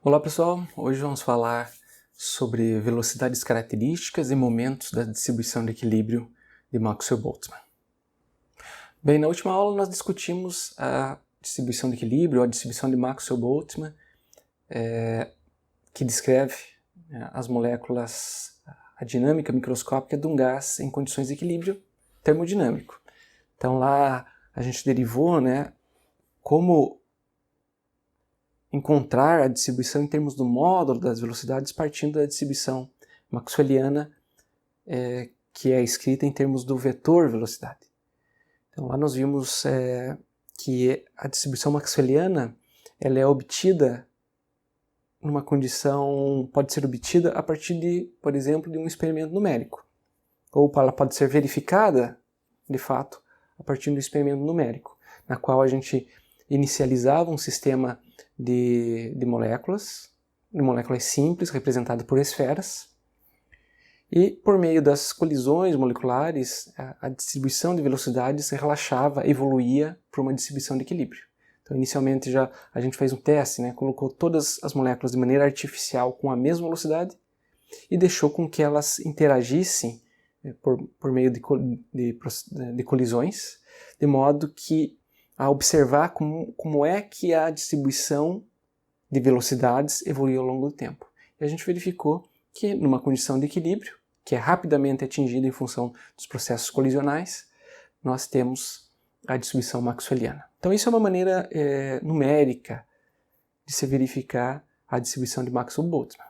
Olá pessoal, hoje vamos falar sobre velocidades características e momentos da distribuição de equilíbrio de Maxwell-Boltzmann. Bem, na última aula nós discutimos a distribuição de equilíbrio, a distribuição de Maxwell-Boltzmann, que descreve as moléculas, a dinâmica microscópica de um gás em condições de equilíbrio termodinâmico. Então lá a gente derivou como encontrar a distribuição em termos do módulo das velocidades partindo da distribuição maxwelliana, que é escrita em termos do vetor velocidade. Então lá nós vimos que a distribuição maxwelliana ela é obtida numa condição, pode ser obtida a partir de, por exemplo, de um experimento numérico. Ou ela pode ser verificada, de fato, a partir do experimento numérico, na qual a gente inicializava um sistema de moléculas simples, representado por esferas, e por meio das colisões moleculares, a distribuição de velocidades relaxava, evoluía para uma distribuição de equilíbrio. Então, inicialmente a gente fez um teste, colocou todas as moléculas de maneira artificial com a mesma velocidade e deixou com que elas interagissem por meio de colisões, de modo que a observar como é que a distribuição de velocidades evoluiu ao longo do tempo. E a gente verificou que numa condição de equilíbrio, que é rapidamente atingida em função dos processos colisionais, nós temos a distribuição maxwelliana. Então isso é uma maneira numérica de se verificar a distribuição de Maxwell-Boltzmann.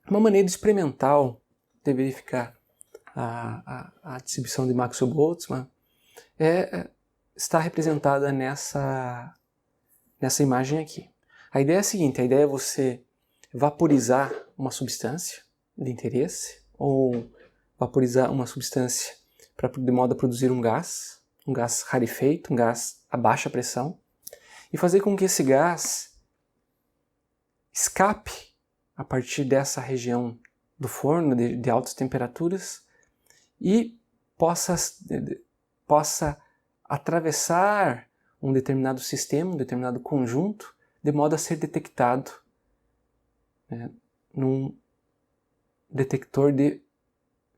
Uma maneira experimental de verificar a distribuição de Maxwell-Boltzmann está representada nessa imagem aqui. A ideia é a seguinte, a ideia é você vaporizar uma substância de interesse ou vaporizar uma substância de modo a produzir um gás rarefeito, um gás a baixa pressão, e fazer com que esse gás escape a partir dessa região do forno de altas temperaturas e possa atravessar um determinado sistema, um determinado conjunto, de modo a ser detectado num detector de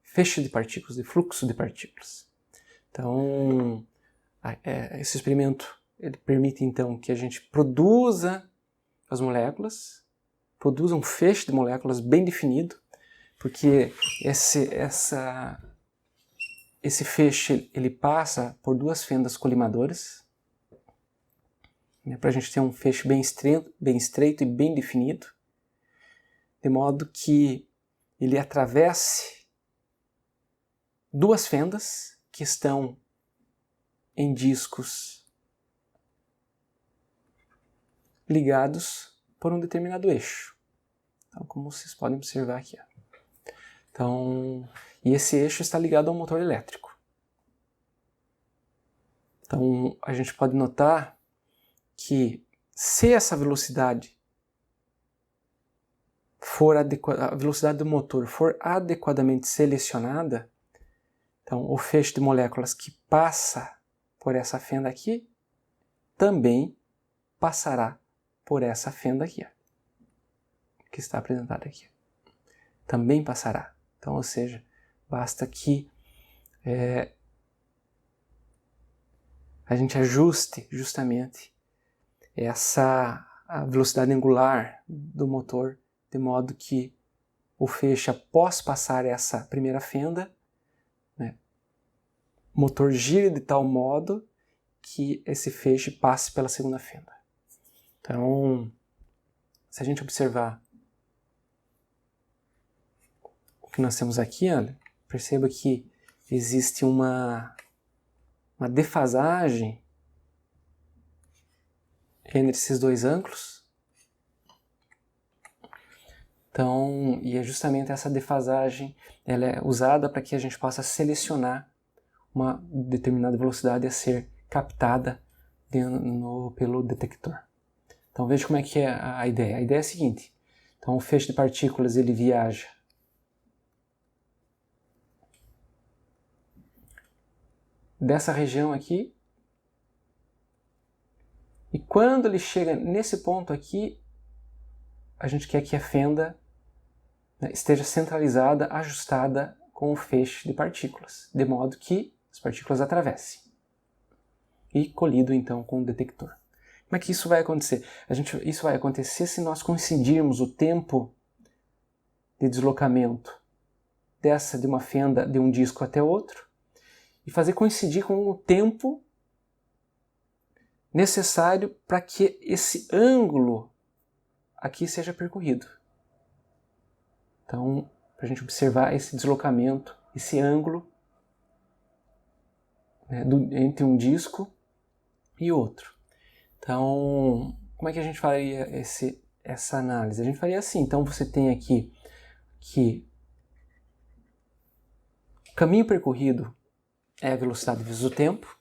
feixe de partículas, de fluxo de partículas. Então, esse experimento ele permite então que a gente produza as moléculas, produza um feixe de moléculas bem definido, porque esse feixe ele passa por duas fendas colimadoras, para a gente ter um feixe bem estreito e bem definido, de modo que ele atravesse duas fendas que estão em discos ligados por um determinado eixo. Então, como vocês podem observar aqui. Então, e esse eixo está ligado ao motor elétrico. Então, a gente pode notar que se essa velocidade a velocidade do motor for adequadamente selecionada, então o feixe de moléculas que passa por essa fenda aqui também passará por essa fenda aqui, que está apresentada aqui. Também passará. Então, ou seja, basta que a gente ajuste justamente a velocidade angular do motor, de modo que o feixe, após passar essa primeira fenda, o motor gire de tal modo que esse feixe passe pela segunda fenda. Então, se a gente observar o que nós temos aqui, olha, perceba que existe uma defasagem entre esses dois ângulos. Então, e é justamente essa defasagem, ela é usada para que a gente possa selecionar uma determinada velocidade a ser captada pelo detector. Então veja como é que é a ideia. A ideia é a seguinte. Então o feixe de partículas ele viaja dessa região aqui, e quando ele chega nesse ponto aqui, a gente quer que a fenda, né, esteja centralizada, ajustada com o feixe de partículas, de modo que as partículas atravessem. E colido então com o detector. Como é que isso vai acontecer? Isso vai acontecer se nós coincidirmos o tempo de deslocamento de uma fenda de um disco até outro e fazer coincidir com o tempo necessário para que esse ângulo aqui seja percorrido. Então, para a gente observar esse deslocamento, esse ângulo, né, entre um disco e outro. Então, como é que a gente faria essa análise? A gente faria assim, então você tem aqui que o caminho percorrido é a velocidade vezes o tempo.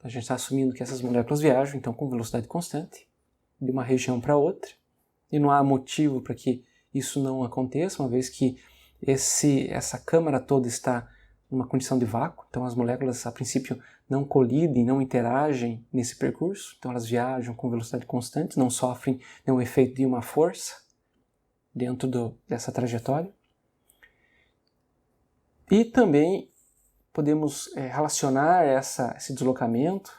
A gente está assumindo que essas moléculas viajam, então, com velocidade constante, de uma região para outra. E não há motivo para que isso não aconteça, uma vez que essa câmara toda está numa condição de vácuo. Então, as moléculas, a princípio, não colidem, não interagem nesse percurso. Então, elas viajam com velocidade constante, não sofrem nenhum efeito de uma força dentro dessa trajetória. E também podemos relacionar esse deslocamento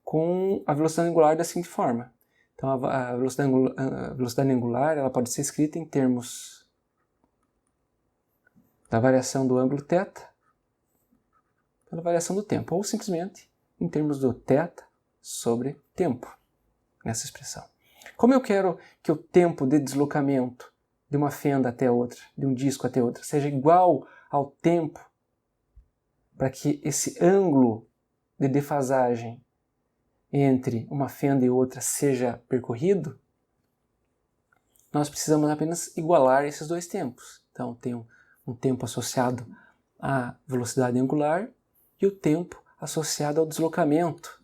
com a velocidade angular da seguinte forma. Então, a velocidade angular ela pode ser escrita em termos da variação do ângulo θ pela variação do tempo, ou simplesmente em termos do θ sobre tempo, nessa expressão. Como eu quero que o tempo de deslocamento de uma fenda até outra, de um disco até outra, seja igual ao tempo para que esse ângulo de defasagem entre uma fenda e outra seja percorrido, nós precisamos apenas igualar esses dois tempos. Então, tem um tempo associado à velocidade angular e o tempo associado ao deslocamento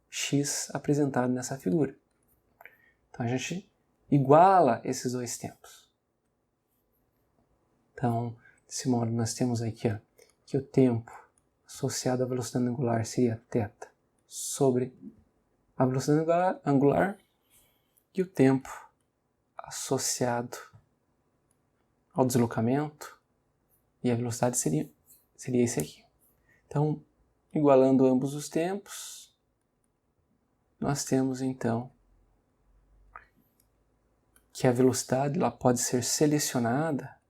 x apresentado nessa figura. Então, a gente iguala esses dois tempos. Então, desse modo, nós temos aqui que o tempo associado à velocidade angular seria θ sobre a velocidade angular e o tempo associado ao deslocamento e a velocidade seria esse aqui. Então, igualando ambos os tempos, nós temos então que a velocidade ela pode ser selecionada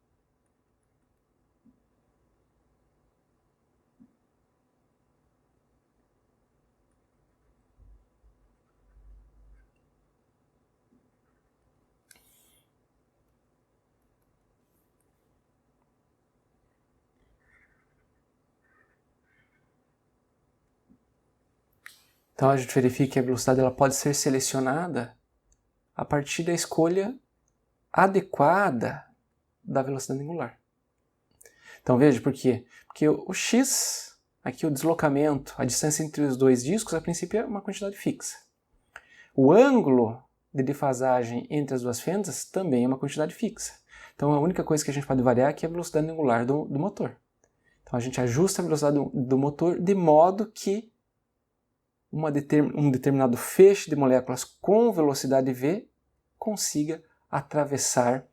Então a gente verifica que a velocidade ela pode ser selecionada a partir da escolha adequada da velocidade angular. Então veja por quê? Porque o x, aqui o deslocamento, a distância entre os dois discos, a princípio é uma quantidade fixa. O ângulo de defasagem entre as duas fendas também é uma quantidade fixa. Então a única coisa que a gente pode variar aqui é a velocidade angular do motor. Então a gente ajusta a velocidade do motor de modo que um determinado feixe de moléculas com velocidade v consiga atravessar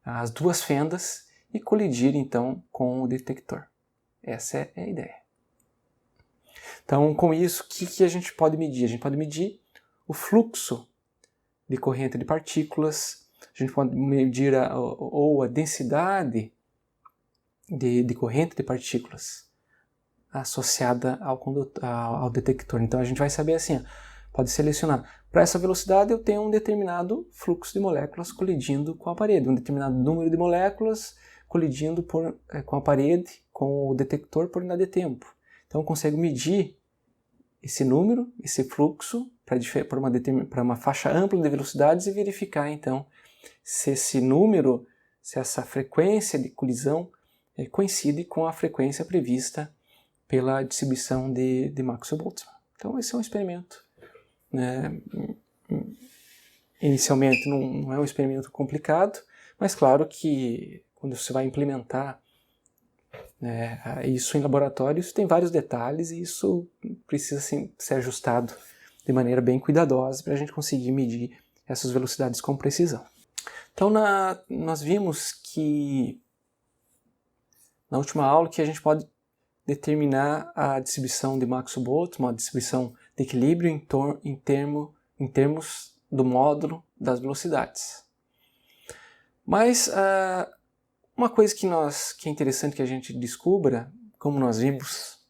as duas fendas e colidir então com o detector. Essa é a ideia. Então, com isso, o que a gente pode medir? A gente pode medir o fluxo de corrente de partículas, a gente pode medir a densidade de corrente de partículas associada ao detector. Então a gente vai saber assim, pode selecionar. Para essa velocidade eu tenho um determinado fluxo de moléculas colidindo com a parede, um determinado número de moléculas colidindo com a parede, com o detector por unidade de tempo. Então eu consigo medir esse número, esse fluxo, para uma faixa ampla de velocidades e verificar então se esse número, se essa frequência de colisão coincide com a frequência prevista pela distribuição de Maxwell-Boltzmann. Então esse é um experimento. Inicialmente não é um experimento complicado, mas claro que quando você vai implementar isso em laboratório, isso tem vários detalhes e isso precisa ser ajustado de maneira bem cuidadosa para a gente conseguir medir essas velocidades com precisão. Então, nós vimos que na última aula que a gente pode determinar a distribuição de Maxwell-Boltzmann, a distribuição de equilíbrio em termos do módulo das velocidades. Mas uma coisa que é interessante que a gente descubra, como nós vimos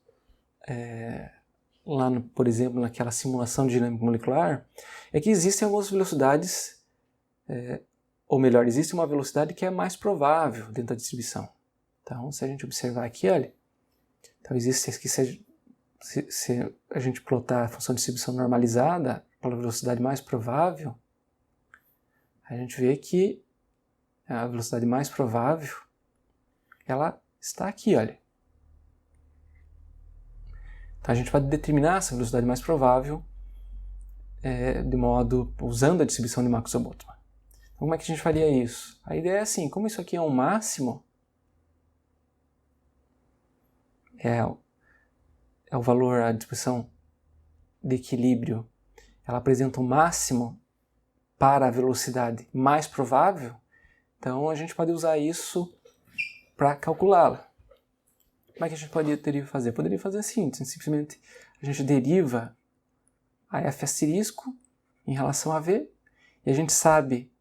lá, por exemplo, naquela simulação de dinâmica molecular, é que existem algumas velocidades, ou melhor, existe uma velocidade que é mais provável dentro da distribuição. Então, se a gente observar aqui, olha, então existe aqui, se a gente plotar a função de distribuição normalizada pela velocidade mais provável, a gente vê que a velocidade mais provável, ela está aqui, olha. Então a gente pode determinar essa velocidade mais provável usando a distribuição de Maxwell-Boltzmann. Então como é que a gente faria isso? A ideia é assim, como isso aqui é um máximo, é o valor, a distribuição de equilíbrio, ela apresenta um máximo para a velocidade mais provável, então a gente pode usar isso para calculá-la. Como é que a gente poderia fazer? Poderia fazer assim, simplesmente a gente deriva a f asterisco em relação a v, e a gente sabe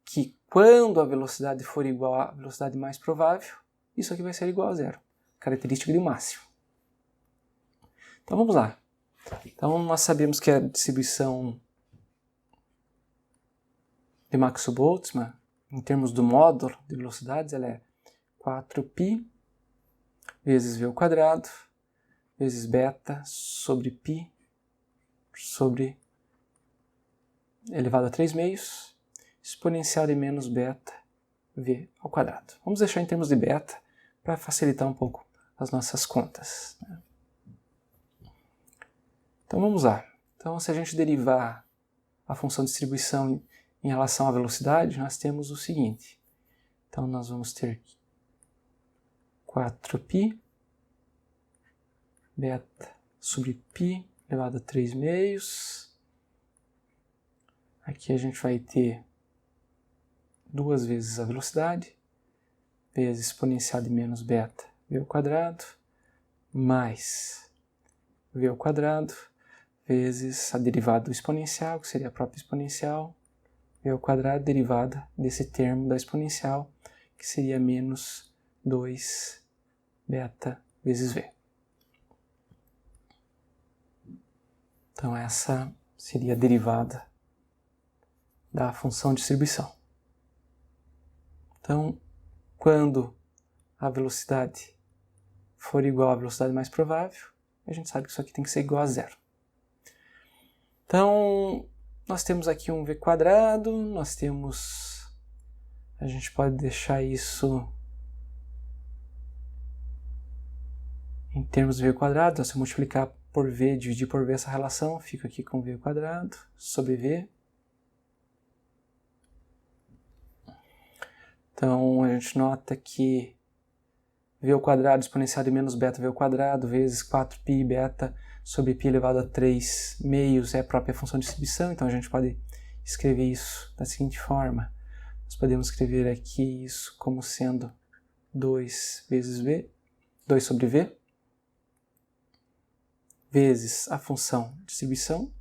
que quando a velocidade for igual à velocidade mais provável, isso aqui vai ser igual a zero, característica de máximo. Então vamos lá. Então nós sabemos que a distribuição de Maxwell-Boltzmann, em termos do módulo de velocidades, ela é 4π vezes v ao quadrado vezes beta sobre π sobre elevado a 3 meios exponencial de menos beta v ao quadrado. Vamos deixar em termos de beta para facilitar um pouco as nossas contas. Então vamos lá. Então se a gente derivar a função de distribuição em relação à velocidade, nós temos o seguinte. Então nós vamos ter 4π beta sobre π elevado a 3 meios. Aqui a gente vai ter 2 vezes a velocidade, vezes exponencial de menos beta v ao quadrado, mais v ao quadrado, vezes a derivada do exponencial, que seria a própria exponencial, v ao quadrado derivada desse termo da exponencial, que seria menos 2 beta vezes v. Então essa seria a derivada da função de distribuição. Então, quando a velocidade for igual à velocidade mais provável, a gente sabe que isso aqui tem que ser igual a zero. Então, nós temos aqui um v quadrado, a gente pode deixar isso em termos de v quadrado, então se eu multiplicar por v, dividir por v essa relação, fica aqui com v quadrado sobre v. Então a gente nota que v ao quadrado exponencial de menos beta v ao quadrado vezes 4π beta sobre π elevado a 3 meios é a própria função de distribuição, então a gente pode escrever isso da seguinte forma. Nós podemos escrever aqui isso como sendo 2 vezes v, 2 sobre v, vezes a função de distribuição,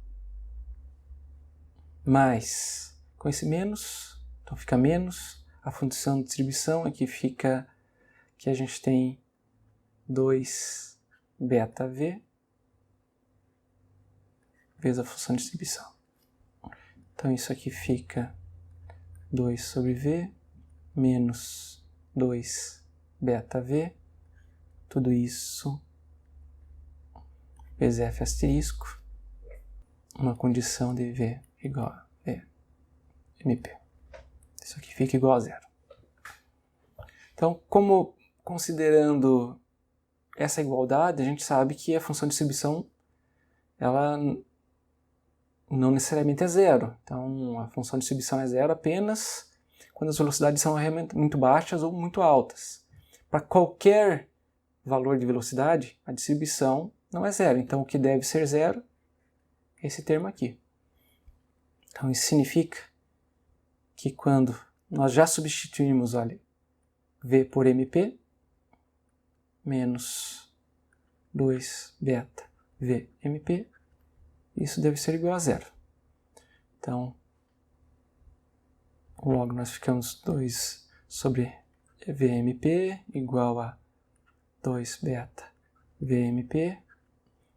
mais, com esse menos, então fica menos, a função de distribuição aqui fica que a gente tem 2 beta v vezes a função de distribuição. Então isso aqui fica 2 sobre v menos 2 beta v, tudo isso vezes f asterisco, uma condição de v igual a v mp. Isso aqui fica igual a zero. Então, como considerando essa igualdade, a gente sabe que a função de distribuição ela não necessariamente é zero. Então, a função de distribuição é zero apenas quando as velocidades são realmente muito baixas ou muito altas. Para qualquer valor de velocidade, a distribuição não é zero. Então, o que deve ser zero é esse termo aqui. Então, isso significa que quando nós já substituímos, olha, V por MP menos 2 beta VMP, isso deve ser igual a zero. Então, logo nós ficamos 2 sobre VMP igual a 2 beta VMP.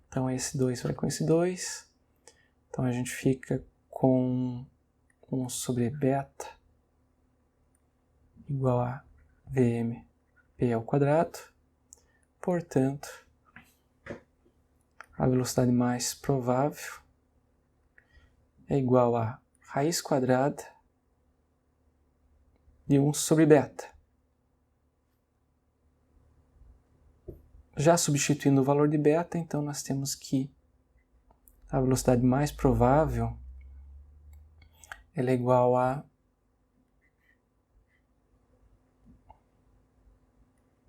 Então esse 2 vai com esse 2. Então a gente fica com 1 sobre beta igual a VMP ao quadrado. Portanto, a velocidade mais provável é igual a raiz quadrada de 1 sobre beta. Já substituindo o valor de beta, então nós temos que a velocidade mais provável ela é igual a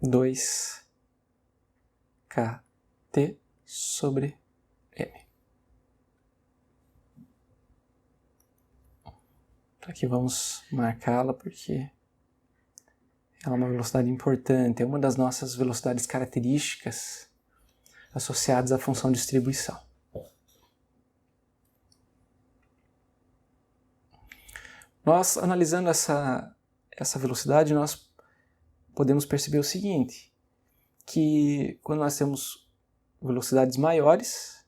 2kt sobre m. Aqui vamos marcá-la porque ela é uma velocidade importante, é uma das nossas velocidades características associadas à função de distribuição. Nós, analisando essa velocidade, nós podemos perceber o seguinte, que quando nós temos velocidades maiores,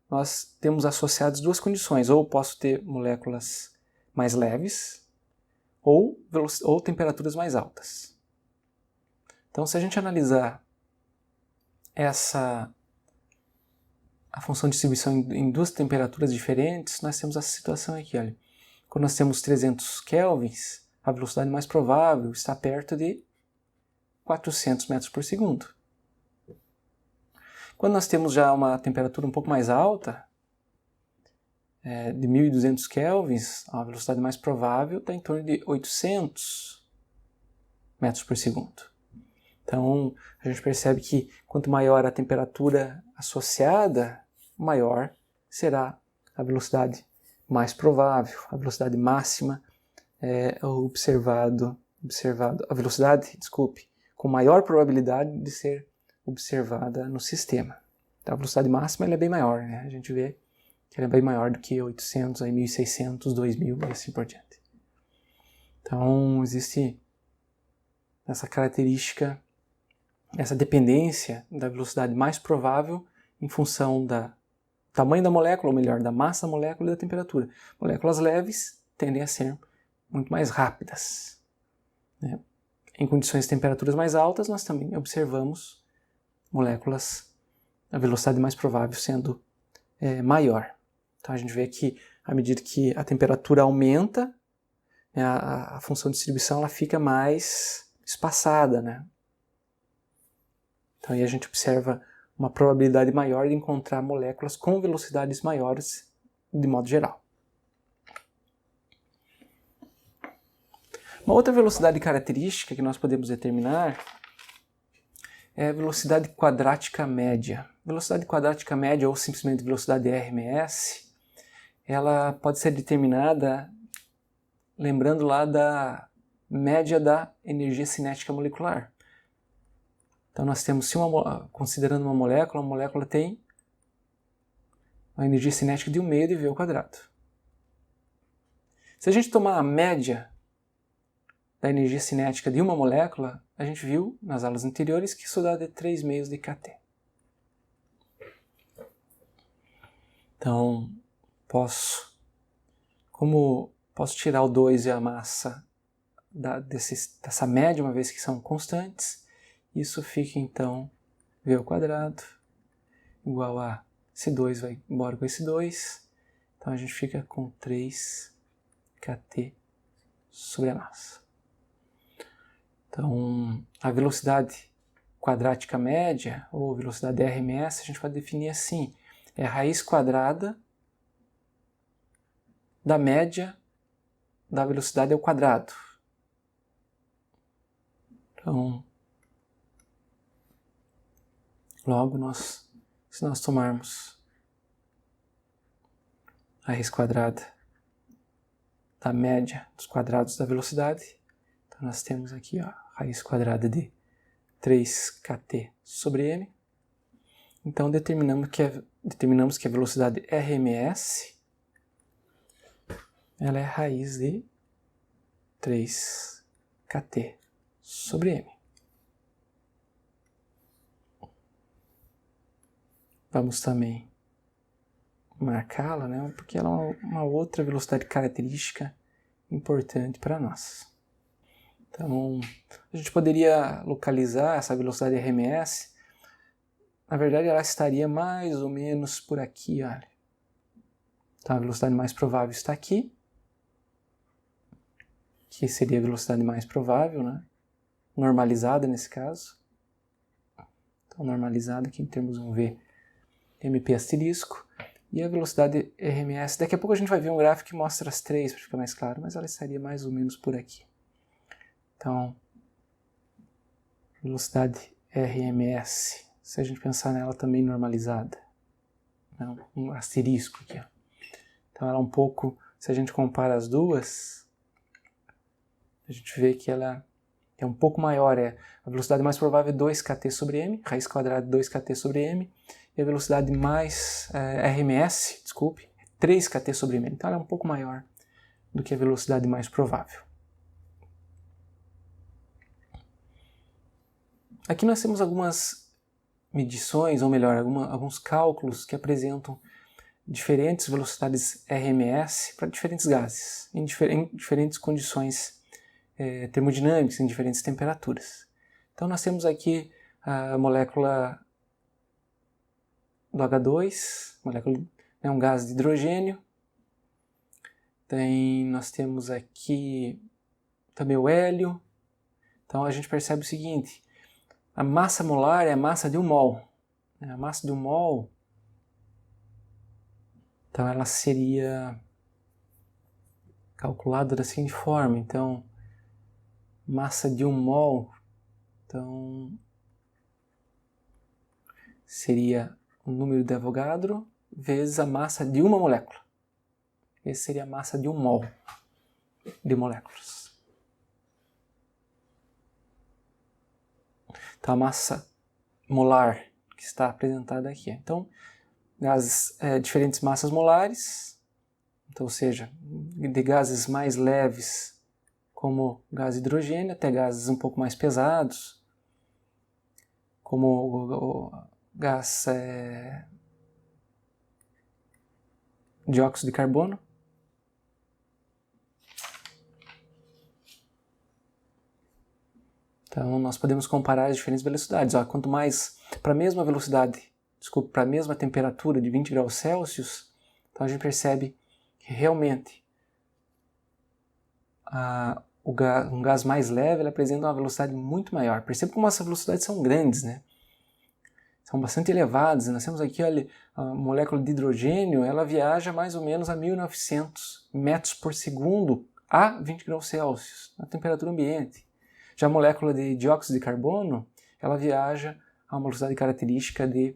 nós temos associadas duas condições, ou posso ter moléculas mais leves, ou temperaturas mais altas. Então, se a gente analisar a função de distribuição em duas temperaturas diferentes, nós temos essa situação aqui, olha. Quando nós temos 300 kelvins, a velocidade mais provável está perto de 400 metros por segundo. Quando nós temos já uma temperatura um pouco mais alta, de 1200 kelvins, a velocidade mais provável está em torno de 800 metros por segundo. Então, a gente percebe que quanto maior a temperatura associada, maior será a velocidade mais provável, a velocidade máxima a velocidade, com maior probabilidade de ser observada no sistema. Então, a velocidade máxima ela é bem maior, né? A gente vê que ela é bem maior do que 800, 1600, 2000 e assim por diante. Então, existe essa característica, essa dependência da velocidade mais provável em função do tamanho da molécula, ou melhor, da massa da molécula e da temperatura. Moléculas leves tendem a ser muito mais rápidas, né? Em condições de temperaturas mais altas, nós também observamos moléculas, a velocidade mais provável sendo maior. Então a gente vê que, à medida que a temperatura aumenta, né, a função de distribuição ela fica mais espaçada, né? Então aí a gente observa uma probabilidade maior de encontrar moléculas com velocidades maiores de modo geral. Uma outra velocidade característica que nós podemos determinar é a velocidade quadrática média. Velocidade quadrática média, ou simplesmente velocidade RMS, ela pode ser determinada lembrando lá da média da energia cinética molecular. Então nós temos, considerando uma molécula tem uma energia cinética de 1 meio de V ao quadrado. Se a gente tomar a média da energia cinética de uma molécula, a gente viu nas aulas anteriores que isso dá de 3 meios de kT. Então, como posso tirar o 2 e a massa dessa média, uma vez que são constantes, isso fica então V ao quadrado igual a esse 2 vai embora com esse 2, então a gente fica com 3 kT sobre a massa. Então, a velocidade quadrática média, ou velocidade RMS, a gente pode definir assim, é a raiz quadrada da média da velocidade ao quadrado. Então, logo, se nós tomarmos a raiz quadrada da média dos quadrados da velocidade. Então nós temos aqui, ó, raiz quadrada de 3kt sobre m. Então determinamos que a velocidade RMS ela é raiz de 3kt sobre m. Vamos também marcá-la, né, porque ela é uma outra velocidade característica importante para nós. Então, a gente poderia localizar essa velocidade RMS. Na verdade, ela estaria mais ou menos por aqui, olha. Então, a velocidade mais provável está aqui, que seria a velocidade mais provável, né? Normalizada nesse caso. Então, normalizada aqui em termos de V, MP asterisco. E a velocidade RMS, daqui a pouco a gente vai ver um gráfico que mostra as três, para ficar mais claro, mas ela estaria mais ou menos por aqui. Então, velocidade RMS, se a gente pensar nela também normalizada, um asterisco aqui, ó. Então ela é um pouco, se a gente compara as duas, a gente vê que ela é um pouco maior, a velocidade mais provável é 2kt sobre m, raiz quadrada de 2kt sobre m, e a velocidade mais RMS, desculpe, 3kt sobre m, então ela é um pouco maior do que a velocidade mais provável. Aqui nós temos algumas medições, ou melhor, alguns cálculos que apresentam diferentes velocidades RMS para diferentes gases, em diferentes condições termodinâmicas, em diferentes temperaturas. Então nós temos aqui a molécula do H2, um gás de hidrogênio. Nós temos aqui também o hélio. Então a gente percebe o seguinte: a massa molar é a massa de 1 mol. A massa de 1 mol, então ela seria calculada da seguinte forma. Então, massa de 1 mol, então, seria o número de Avogadro vezes a massa de uma molécula. Essa seria a massa de 1 mol de moléculas. Então, a massa molar que está apresentada aqui. Então, diferentes massas molares, então, ou seja, de gases mais leves, como o gás hidrogênio, até gases um pouco mais pesados, como o gás dióxido de carbono. Então, nós podemos comparar as diferentes velocidades. Quanto mais, para a mesma velocidade, para a mesma temperatura de 20 graus Celsius, então a gente percebe que realmente um gás mais leve ele apresenta uma velocidade muito maior. Perceba como essas velocidades são grandes, né? São bastante elevadas. Nós temos aqui, olha, a molécula de hidrogênio, ela viaja mais ou menos a 1900 metros por segundo a 20 graus Celsius, na temperatura ambiente. Já a molécula de dióxido de carbono, ela viaja a uma velocidade característica de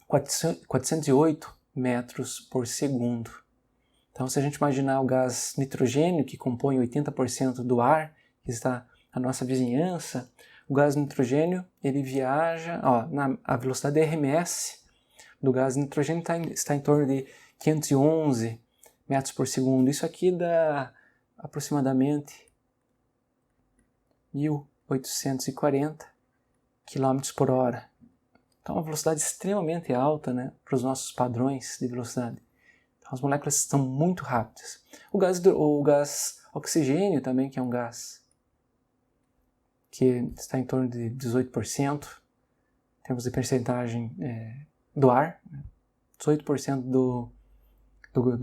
408 metros por segundo. Então, se a gente imaginar o gás nitrogênio, que compõe 80% do ar, que está na nossa vizinhança, o gás nitrogênio, ele viaja, a velocidade RMS do gás nitrogênio está em torno de 511 metros por segundo. Isso aqui dá aproximadamente 1.840 km por hora. Então, é uma velocidade extremamente alta, né, para os nossos padrões de velocidade. Então, as moléculas estão muito rápidas. O gás oxigênio também, que é um gás que está em torno de 18%, em termos de percentagem do ar. 18% do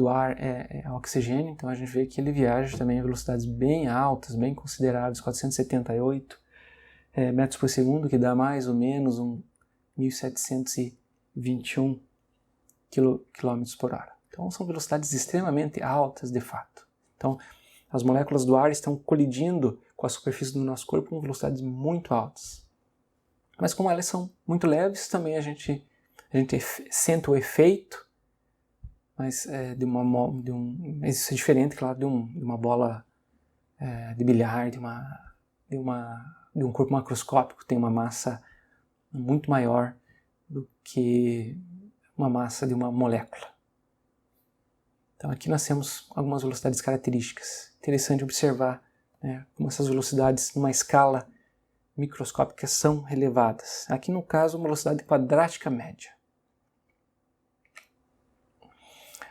ar é oxigênio, então a gente vê que ele viaja também a velocidades bem altas, bem consideráveis, 478 metros por segundo, que dá mais ou menos 1.721 km por hora. Então são velocidades extremamente altas de fato. Então as moléculas do ar estão colidindo com a superfície do nosso corpo com velocidades muito altas. Mas como elas são muito leves, também a gente sente o efeito mas mas isso é diferente, claro, de uma bola de bilhar, de um corpo macroscópico, tem uma massa muito maior do que uma massa de uma molécula. Então aqui nós temos algumas velocidades características. Interessante observar, né, como essas velocidades numa escala microscópica são relevadas. Aqui no caso, uma velocidade quadrática média.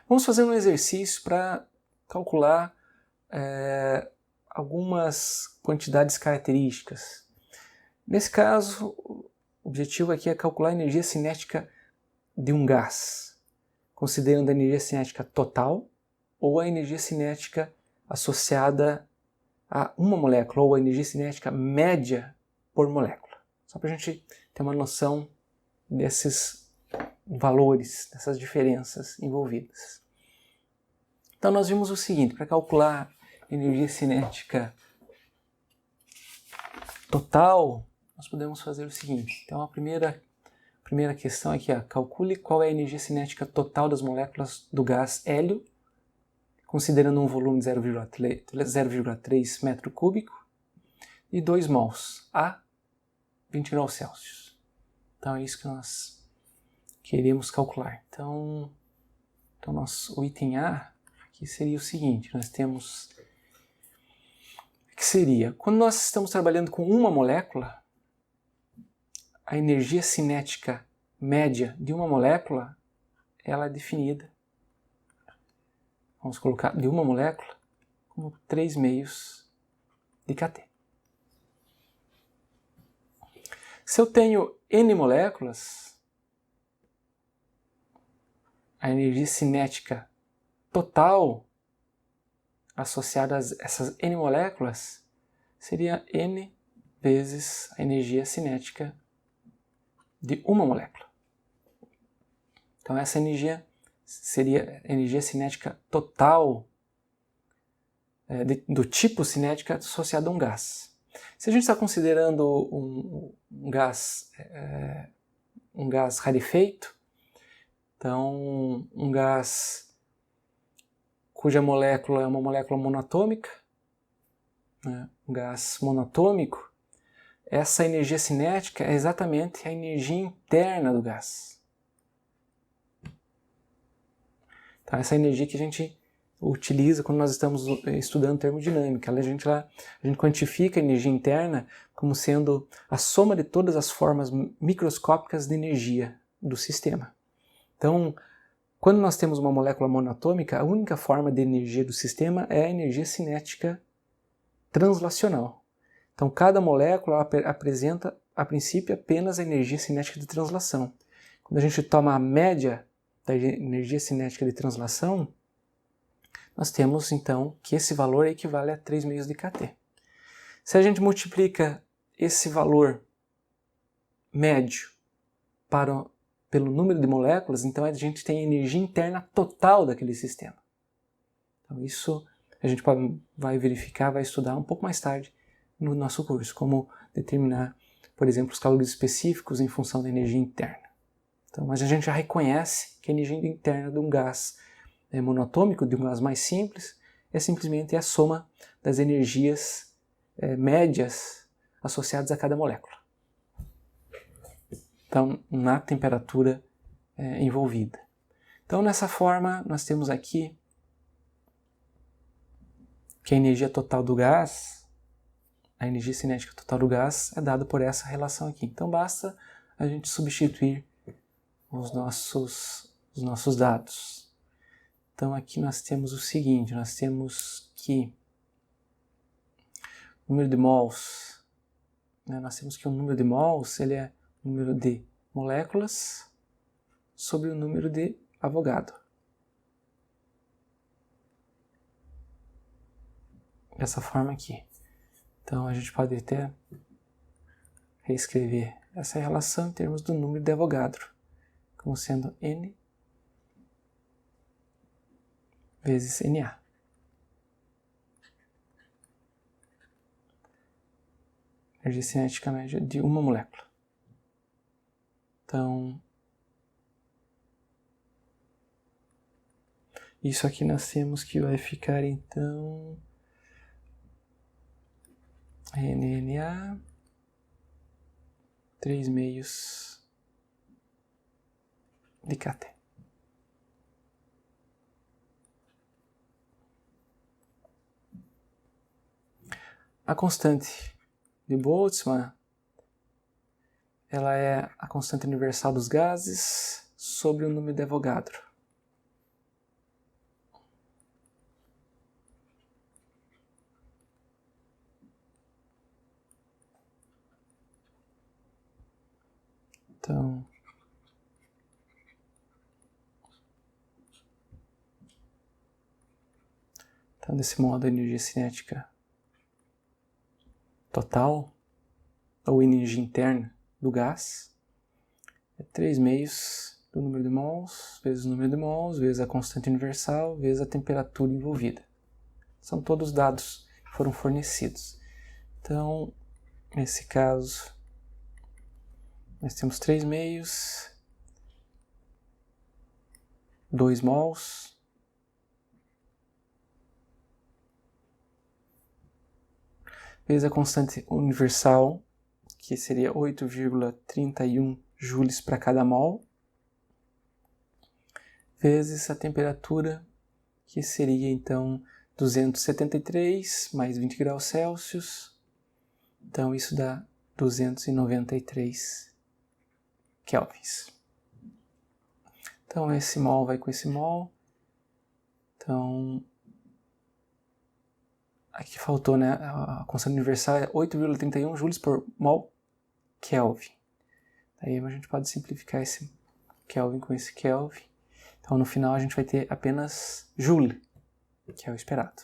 Vamos fazer um exercício para calcular algumas quantidades características. Nesse caso, o objetivo aqui é calcular a energia cinética de um gás, considerando a energia cinética total ou a energia cinética associada a uma molécula, ou a energia cinética média por molécula. Só para a gente ter uma noção desses valores, dessas diferenças envolvidas. Então nós vimos o seguinte: para calcular energia cinética total, nós podemos fazer o seguinte. Então a primeira questão aqui é: calcule qual é a energia cinética total das moléculas do gás hélio, considerando um volume de 0,3 metro cúbico e 2 mols a 20 graus Celsius. Então é isso que nós queremos calcular. Então o item A aqui seria o seguinte: nós temos que seria, quando nós estamos trabalhando com uma molécula, a energia cinética média de uma molécula, ela é definida, vamos colocar, de uma molécula, como 3 meios de kT. Se eu tenho N moléculas, a energia cinética total associada a essas N moléculas seria N vezes a energia cinética de uma molécula. Então essa energia seria a energia cinética total do tipo cinética associada a um gás. Se a gente está considerando um gás rarefeito, então um gás cuja molécula é uma molécula monatômica, né, um gás monatômico, essa energia cinética é exatamente a energia interna do gás. Então, essa energia que a gente utiliza quando nós estamos estudando termodinâmica. A gente quantifica a energia interna como sendo a soma de todas as formas microscópicas de energia do sistema. Então, quando nós temos uma molécula monatômica, a única forma de energia do sistema é a energia cinética translacional. Então, cada molécula apresenta, a princípio, apenas a energia cinética de translação. Quando a gente toma a média da energia cinética de translação, nós temos, então, que esse valor equivale a 3 meios de kT. Se a gente multiplica esse valor médio pelo número de moléculas, então a gente tem a energia interna total daquele sistema. Então isso a gente vai verificar, vai estudar um pouco mais tarde no nosso curso, como determinar, por exemplo, os calores específicos em função da energia interna. Então, mas a gente já reconhece que a energia interna de um gás monatômico, de um gás mais simples, é simplesmente a soma das energias médias associadas a cada molécula. Então, na temperatura envolvida. Então, nessa forma, nós temos aqui que a energia total do gás, a energia cinética total do gás, é dada por essa relação aqui. Então, basta a gente substituir os nossos dados. Então, aqui nós temos o seguinte, nós temos que o número de mols, né, nós temos que o número de mols, ele é o número de moléculas sobre o número de Avogadro. Dessa forma aqui. Então a gente pode até reescrever essa relação em termos do número de Avogadro, como sendo N vezes Na. Energia cinética média de uma molécula. Então, Isso aqui nós temos que vai ficar então NNA 3/2 de kT. A constante de Boltzmann, ela é a constante universal dos gases sobre o número de Avogadro. Então, desse modo, a energia cinética total, ou energia interna do gás, é 3/2 do número de mols, vezes o número de mols, vezes a constante universal, vezes a temperatura envolvida. São todos dados que foram fornecidos. Então, nesse caso, nós temos 3/2, 2 mols, vezes a constante universal, que seria 8,31 joules para cada mol, vezes a temperatura, que seria então 273 mais 20 graus Celsius, então isso dá 293 kelvins. Então esse mol vai com esse mol, então aqui faltou, né? A constante universal é 8,31 joules por mol Kelvin. Aí a gente pode simplificar esse Kelvin com esse Kelvin. Então no final a gente vai ter apenas Joule, que é o esperado.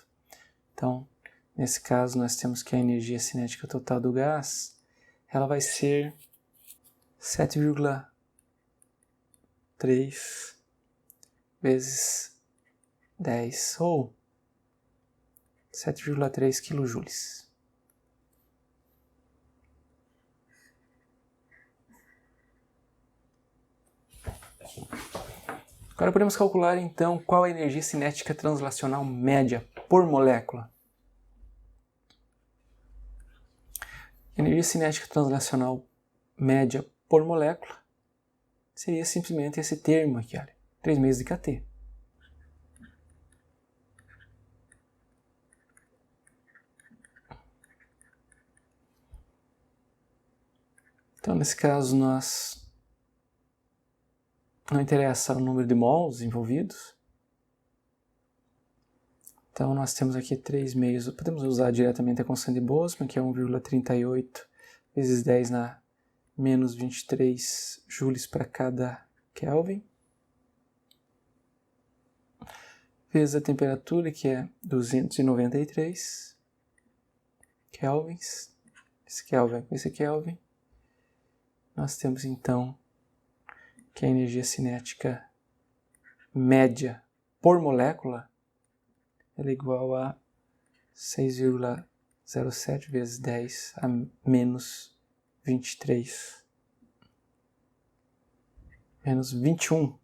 Então, nesse caso nós temos que a energia cinética total do gás, ela vai ser 7,3 vezes 10, ou 7,3 kJ. Agora podemos calcular então qual a energia cinética translacional média por molécula. A energia cinética translacional média por molécula seria simplesmente esse termo aqui, olha, 3/2 de kT. Então, nesse caso, não interessa o número de mols envolvidos. Então, nós temos aqui 3/2. Podemos usar diretamente a constante de Boltzmann, que é 1,38 vezes 10 na menos 23 joules para cada Kelvin. Vezes a temperatura, que é 293 kelvins. Esse Kelvin com esse Kelvin. Nós temos então que a energia cinética média por molécula ela é igual a 6,07 vezes 10 a menos 23 menos 21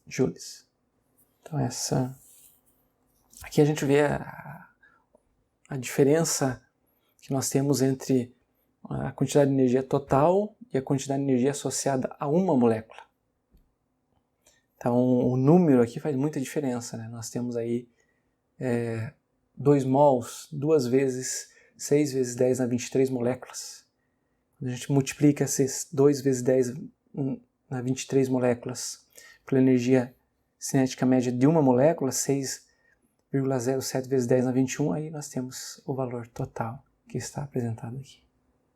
joules. Então aqui a gente vê a diferença que nós temos entre a quantidade de energia total e a quantidade de energia associada a uma molécula. Então o número aqui faz muita diferença, né? Nós temos aí 2 mols, 2 vezes 6 vezes 10 na 23 moléculas. Quando a gente multiplica esses 2 vezes 10 na 23 moléculas pela energia cinética média de uma molécula, 6,07 vezes 10 na 21, aí nós temos o valor total que está apresentado aqui.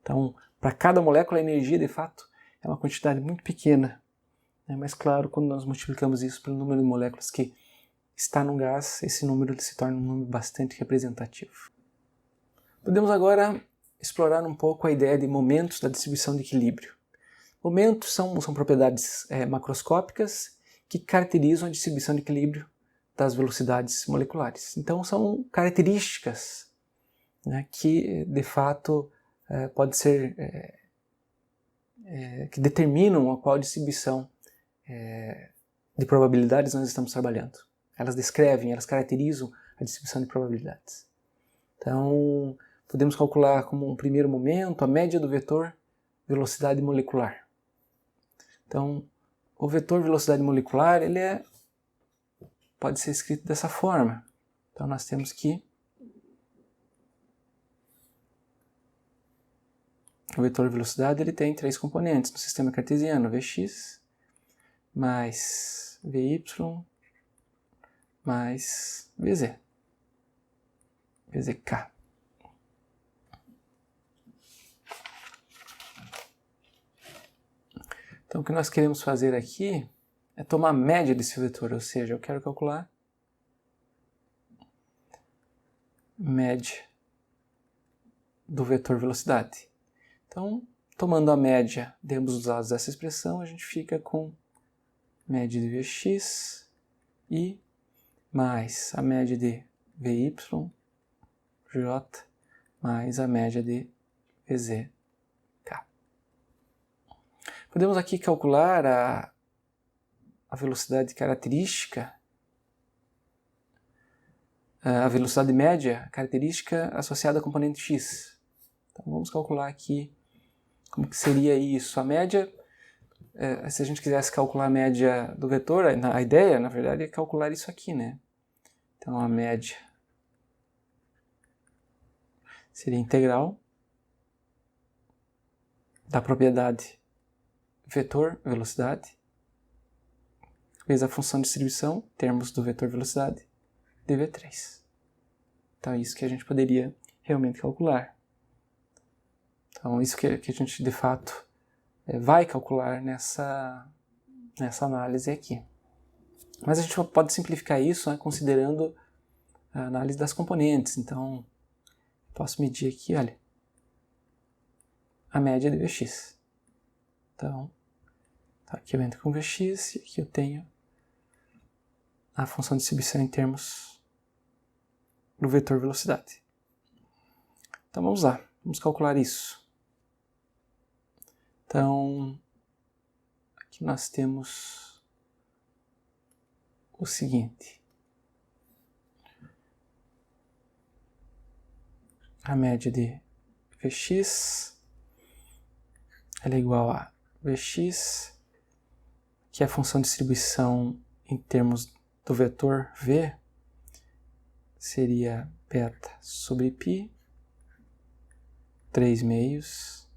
Então, para cada molécula, a energia, de fato, é uma quantidade muito pequena. Mas, claro, quando nós multiplicamos isso pelo número de moléculas que está no gás, esse número se torna um número bastante representativo. Podemos agora explorar um pouco a ideia de momentos da distribuição de equilíbrio. Momentos são propriedades macroscópicas que caracterizam a distribuição de equilíbrio das velocidades moleculares. Então, são características, né, que, de fato, pode ser que determinam a qual distribuição de probabilidades nós estamos trabalhando. elas descrevem, elas caracterizam a distribuição de probabilidades. Então, podemos calcular como um primeiro momento a média do vetor velocidade molecular. Então, o vetor velocidade molecular ele pode ser escrito dessa forma. Então, nós temos que o vetor velocidade ele tem 3 componentes no sistema cartesiano: Vx mais Vy mais Vz. Vzk. Então, o que nós queremos fazer aqui é tomar a média desse vetor, ou seja, eu quero calcular média do vetor velocidade. Então, tomando a média de ambos os lados dessa expressão, a gente fica com média de Vx e mais a média de Vy, J, mais a média de Vz. Podemos aqui calcular a velocidade característica, a velocidade média característica associada ao componente x. Então vamos calcular aqui como que seria isso. A média, se a gente quisesse calcular a média do vetor, a ideia, na verdade, é calcular isso aqui, né? Então a média seria integral da propriedade vetor velocidade vezes a função de distribuição, termos do vetor velocidade, dv3. Então é isso que a gente poderia realmente calcular. Então isso que a gente de fato vai calcular nessa análise aqui. Mas a gente pode simplificar isso, né, considerando a análise das componentes. Então posso medir aqui, olha, a média de Vx. Então aqui eu entro com Vx e aqui eu tenho a função de distribuição em termos do vetor velocidade. Então vamos lá, vamos calcular isso. Então, aqui nós temos o seguinte. A média de Vx ela é igual a Vx, que é a função de distribuição em termos do vetor v, seria beta sobre π, 3 meios,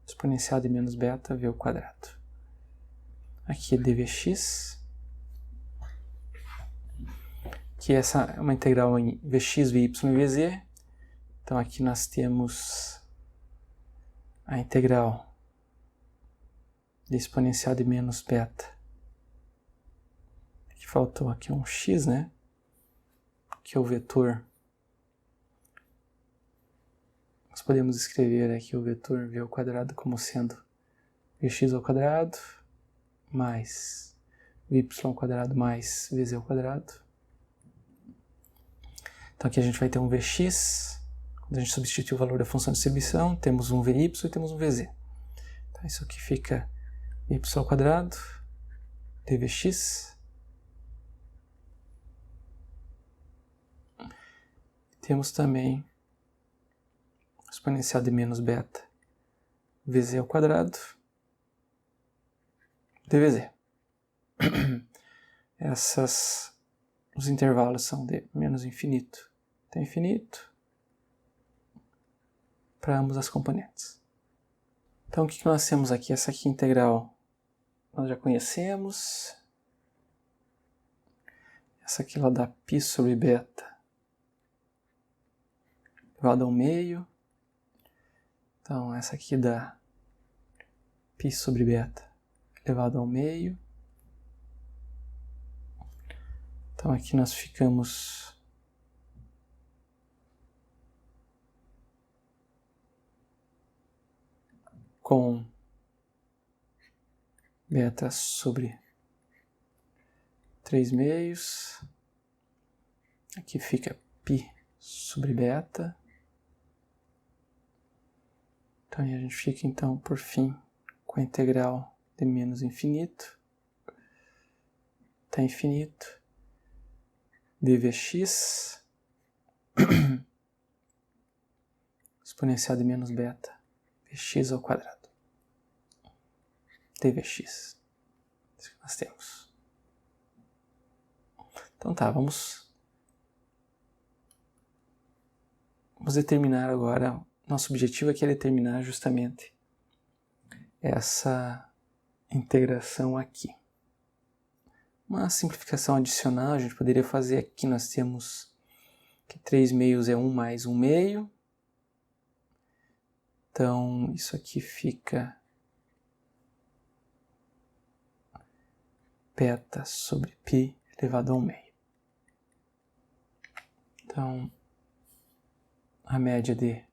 exponencial de menos beta, v ao quadrado. Aqui é dvx, que essa é uma integral em vx, vy e vz. Então aqui nós temos a integral de exponencial de menos beta. Aqui faltou aqui um x, né? Que é o vetor. Nós podemos escrever aqui o vetor v ao quadrado como sendo vx ao quadrado mais vy ao quadrado mais vz ao quadrado. Então aqui a gente vai ter um vx, quando a gente substitui o valor da função de distribuição, temos um vy e temos um vz. Então isso aqui fica y ao quadrado dvx. Temos também exponencial de menos beta vz ao quadrado dvz. Os intervalos são de menos infinito até infinito para ambas as componentes. Então o que nós temos aqui? Essa aqui integral nós já conhecemos. Essa aqui ela dá π sobre beta elevado ao meio. Então essa aqui dá π sobre beta elevado ao meio. Então aqui nós ficamos com beta sobre 3 meios. Aqui fica π sobre beta. Então a gente fica então por fim com a integral de menos infinito até infinito dvx exponencial de menos beta vx ao quadrado. dvx. Isso que nós temos. Então tá, vamos determinar agora. Nosso objetivo aqui é determinar justamente essa integração aqui. Uma simplificação adicional a gente poderia fazer aqui. Nós temos que 3 meios é 1 mais 1 meio. Então, isso aqui fica beta sobre π elevado a 1 meio. Então, a média de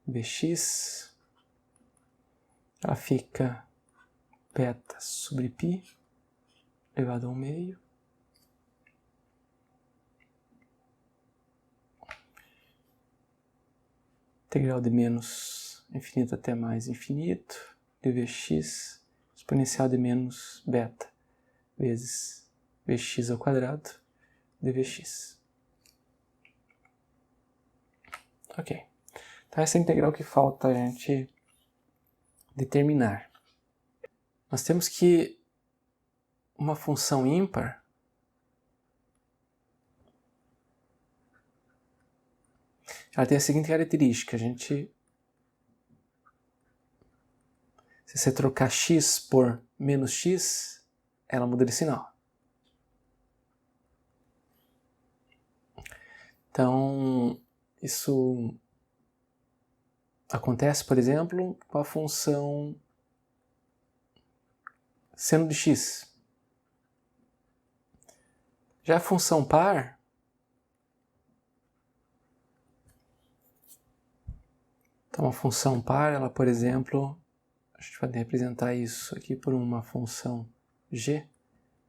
Vx, ela fica beta sobre π elevado a 1 meio. Integral de menos infinito até mais infinito, dvx exponencial de menos beta vezes vx ao quadrado, dvx. Ok. Então essa é a integral que falta a gente determinar. Nós temos que uma função ímpar ela tem a seguinte característica, se você trocar x por menos x, ela muda de sinal. Então, isso acontece, por exemplo, com a função seno de x. Já a função par, então a função par, ela, por exemplo, a gente pode representar isso aqui por uma função g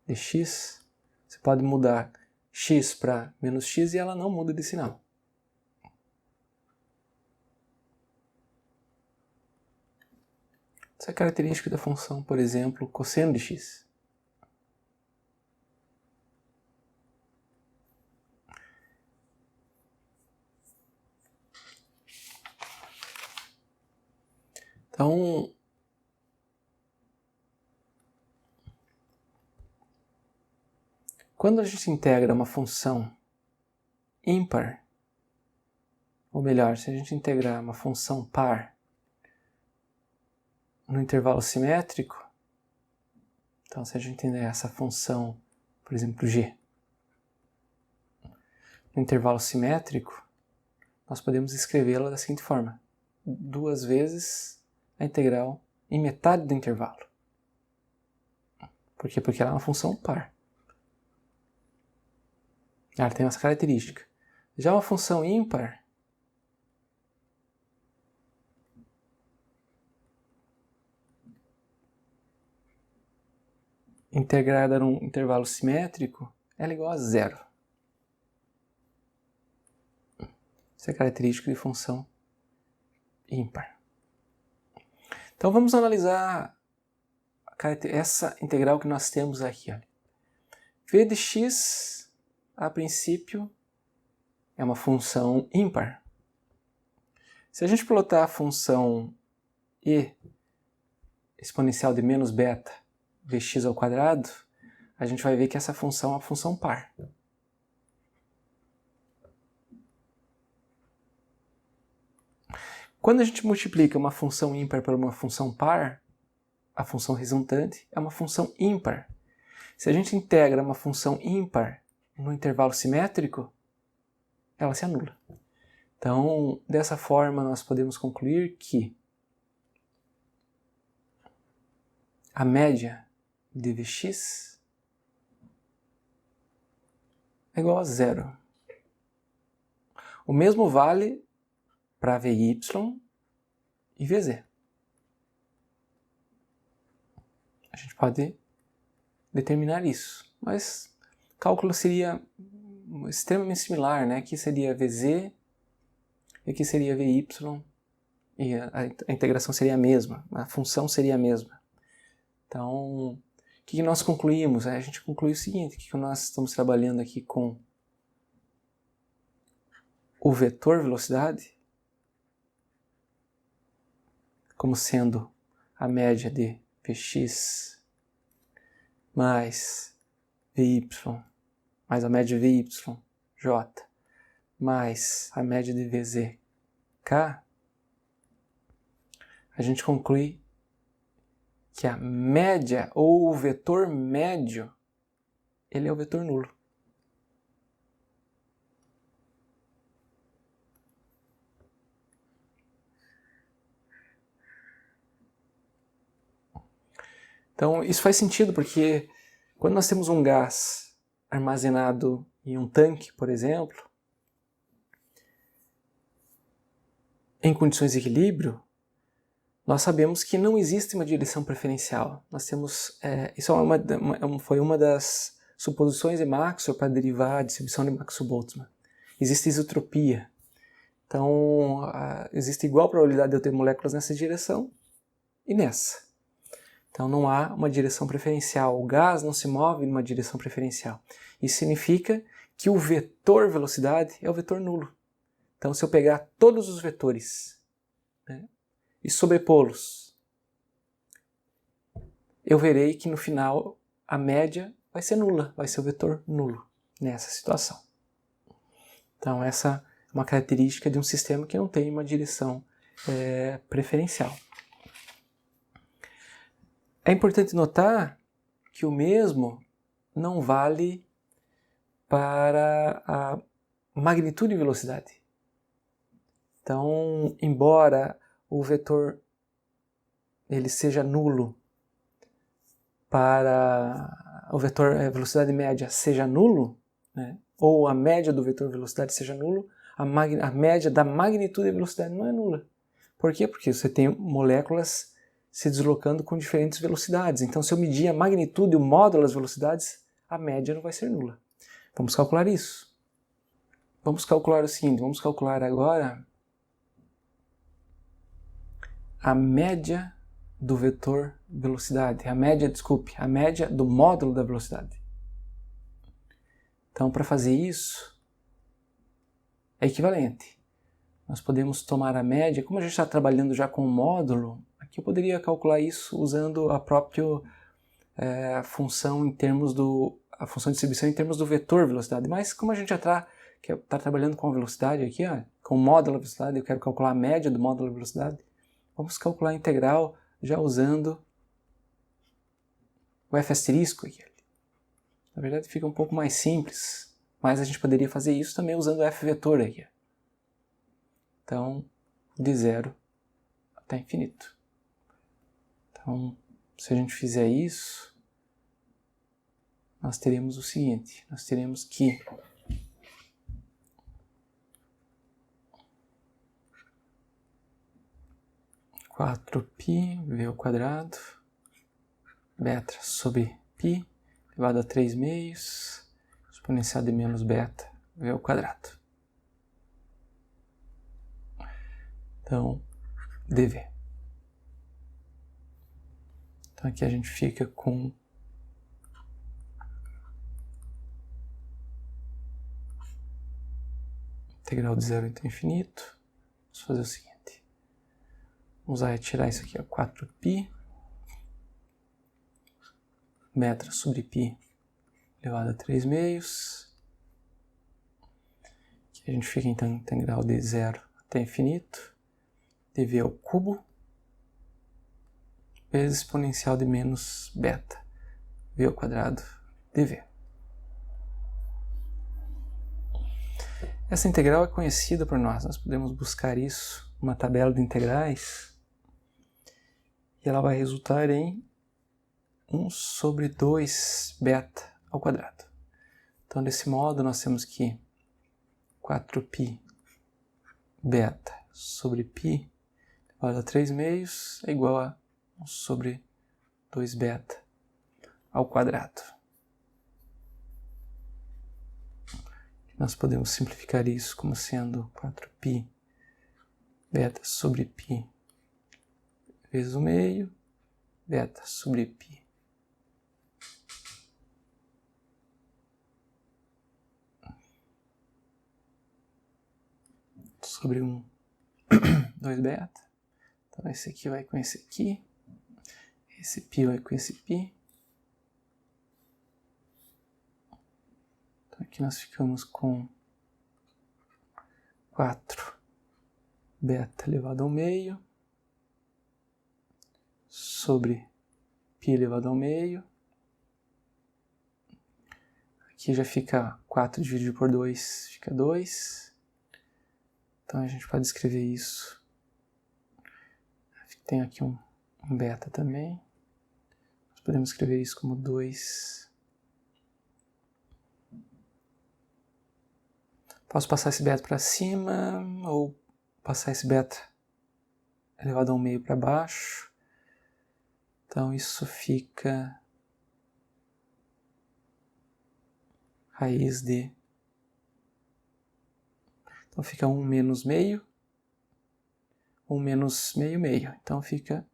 de x. Você pode mudar x para menos x e ela não muda de sinal. Essa é a característica da função, por exemplo, cosseno de x. Então, quando a gente integra uma função ímpar, ou melhor, se a gente integrar uma função par no intervalo simétrico, então se a gente tem essa função, por exemplo, g, no intervalo simétrico, nós podemos escrevê-la da seguinte forma: 2 vezes a integral em metade do intervalo. Por quê? Porque ela é uma função par. Ela tem essa característica. Já uma função ímpar, integrada num intervalo simétrico, ela é igual a zero. Essa é a característica de função ímpar. Então vamos analisar essa integral que nós temos aqui. Olha. V de x, a princípio, é uma função ímpar. Se a gente plotar a função e exponencial de menos beta vx ao quadrado, a gente vai ver que essa função é uma função par. Quando a gente multiplica uma função ímpar por uma função par, a função resultante é uma função ímpar. Se a gente integra uma função ímpar no intervalo simétrico, ela se anula. Então, dessa forma, nós podemos concluir que a média de Vx é igual a zero. O mesmo vale para Vy e Vz. A gente pode determinar isso, mas o cálculo seria extremamente similar, né? Aqui seria Vz e aqui seria Vy e a integração seria a mesma, a função seria a mesma. Então, que nós concluímos? A gente conclui o seguinte, que nós estamos trabalhando aqui com o vetor velocidade como sendo a média de Vx mais Vy mais a média de Vyj mais a média de Vzk, a gente conclui que a média ou o vetor médio, ele é o vetor nulo. Então, isso faz sentido porque quando nós temos um gás armazenado em um tanque, por exemplo, em condições de equilíbrio, nós sabemos que não existe uma direção preferencial. Nós temos, isso foi uma das suposições de Maxwell para derivar a distribuição de Maxwell-Boltzmann. Existe isotropia. Então, existe igual probabilidade de eu ter moléculas nessa direção e nessa. Então não há uma direção preferencial, o gás não se move numa direção preferencial. Isso significa que o vetor velocidade é o vetor nulo. Então se eu pegar todos os vetores, né, e sobrepô-los, eu verei que no final a média vai ser nula, vai ser o vetor nulo nessa situação. Então essa é uma característica de um sistema que não tem uma direção preferencial. É importante notar que o mesmo não vale para a magnitude e velocidade. Então, embora o vetor ele seja nulo para o vetor velocidade média seja nulo, né, ou a média do vetor velocidade seja nulo, a média da magnitude e velocidade não é nula. Por quê? Porque você tem moléculas se deslocando com diferentes velocidades. Então, se eu medir a magnitude e o módulo das velocidades, a média não vai ser nula. Vamos calcular isso. Vamos calcular o seguinte, vamos calcular agora a média do vetor velocidade, a média do módulo da velocidade. Então, para fazer isso, é equivalente. Nós podemos tomar a média, como a gente está trabalhando já com o módulo, aqui eu poderia calcular isso usando a própria função a função de distribuição em termos do vetor velocidade. Mas como a gente já está trabalhando com a velocidade aqui, com o módulo da velocidade, eu quero calcular a média do módulo da velocidade, vamos calcular a integral já usando o f asterisco aqui. Na verdade fica um pouco mais simples, mas a gente poderia fazer isso também usando o f vetor aqui. Então, de 0 até infinito. Então, se a gente fizer isso, nós teremos o seguinte, nós teremos que π(v²) beta sobre π elevado a 3/2 exponencial de menos beta v². Então, dv. Então aqui a gente fica com integral de 0 até infinito. Vamos fazer o seguinte. Vamos retirar isso aqui, 4π beta sobre π elevado a 3/2. Aqui a gente fica então integral de 0 até infinito. dv ao cubo vezes exponencial de menos beta v² dv. Essa integral é conhecida por nós podemos buscar isso numa tabela de integrais e ela vai resultar em 1 sobre 2 beta ao quadrado. Então, desse modo, nós temos que 4π beta sobre π elevado a 3/2 é igual a 1 sobre 2 beta ao quadrado. Nós podemos simplificar isso como sendo 4π beta sobre π vezes o meio, beta sobre π sobre 2 beta. Então esse aqui vai com esse aqui. Esse π vai com esse π. Então aqui nós ficamos com 4 beta elevado ao meio sobre π elevado ao meio. Aqui já fica 4 dividido por 2, fica 2. Então a gente pode escrever isso. Tem aqui um beta também. Nós podemos escrever isso como 2. Posso passar esse beta para cima ou passar esse beta elevado ao meio para baixo. Então isso fica raiz de... Então fica 1 menos meio. 1 menos meio, meio. Então fica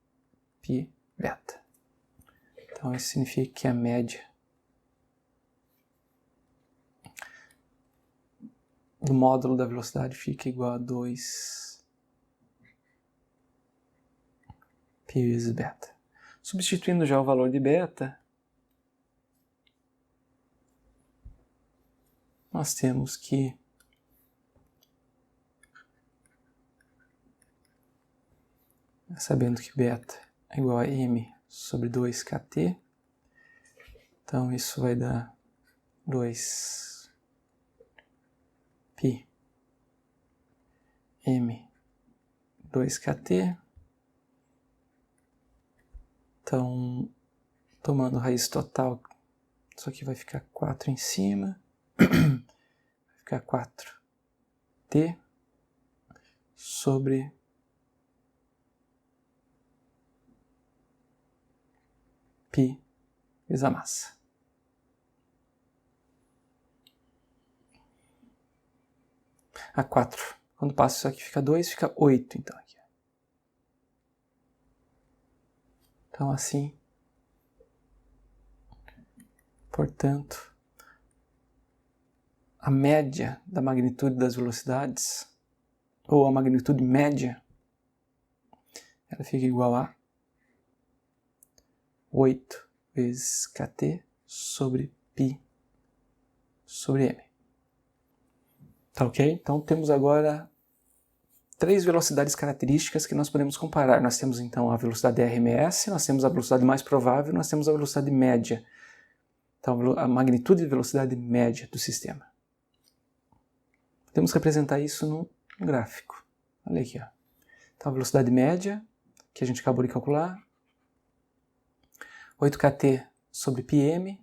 π beta. Então isso significa que a média do módulo da velocidade fica igual a 2 π vezes beta. Substituindo já o valor de beta, nós temos que sabendo que beta é igual a m sobre 2kt, então isso vai dar 2 π m 2kt. Então, tomando raiz total, isso aqui vai ficar 4 em cima, vai ficar 4t sobre π vezes a massa. A 4. Quando passa isso aqui fica 2, fica 8 então aqui. Então assim, portanto, a média da magnitude das velocidades, ou a magnitude média, ela fica igual a 8 vezes kt sobre π sobre m. Tá ok? Então temos agora 3 velocidades características que nós podemos comparar. Nós temos então a velocidade RMS, nós temos a velocidade mais provável, nós temos a velocidade média. Então a magnitude de velocidade média do sistema. Podemos representar isso num gráfico. Olha aqui, ó. Então a velocidade média, que a gente acabou de calcular, 8kt sobre πm,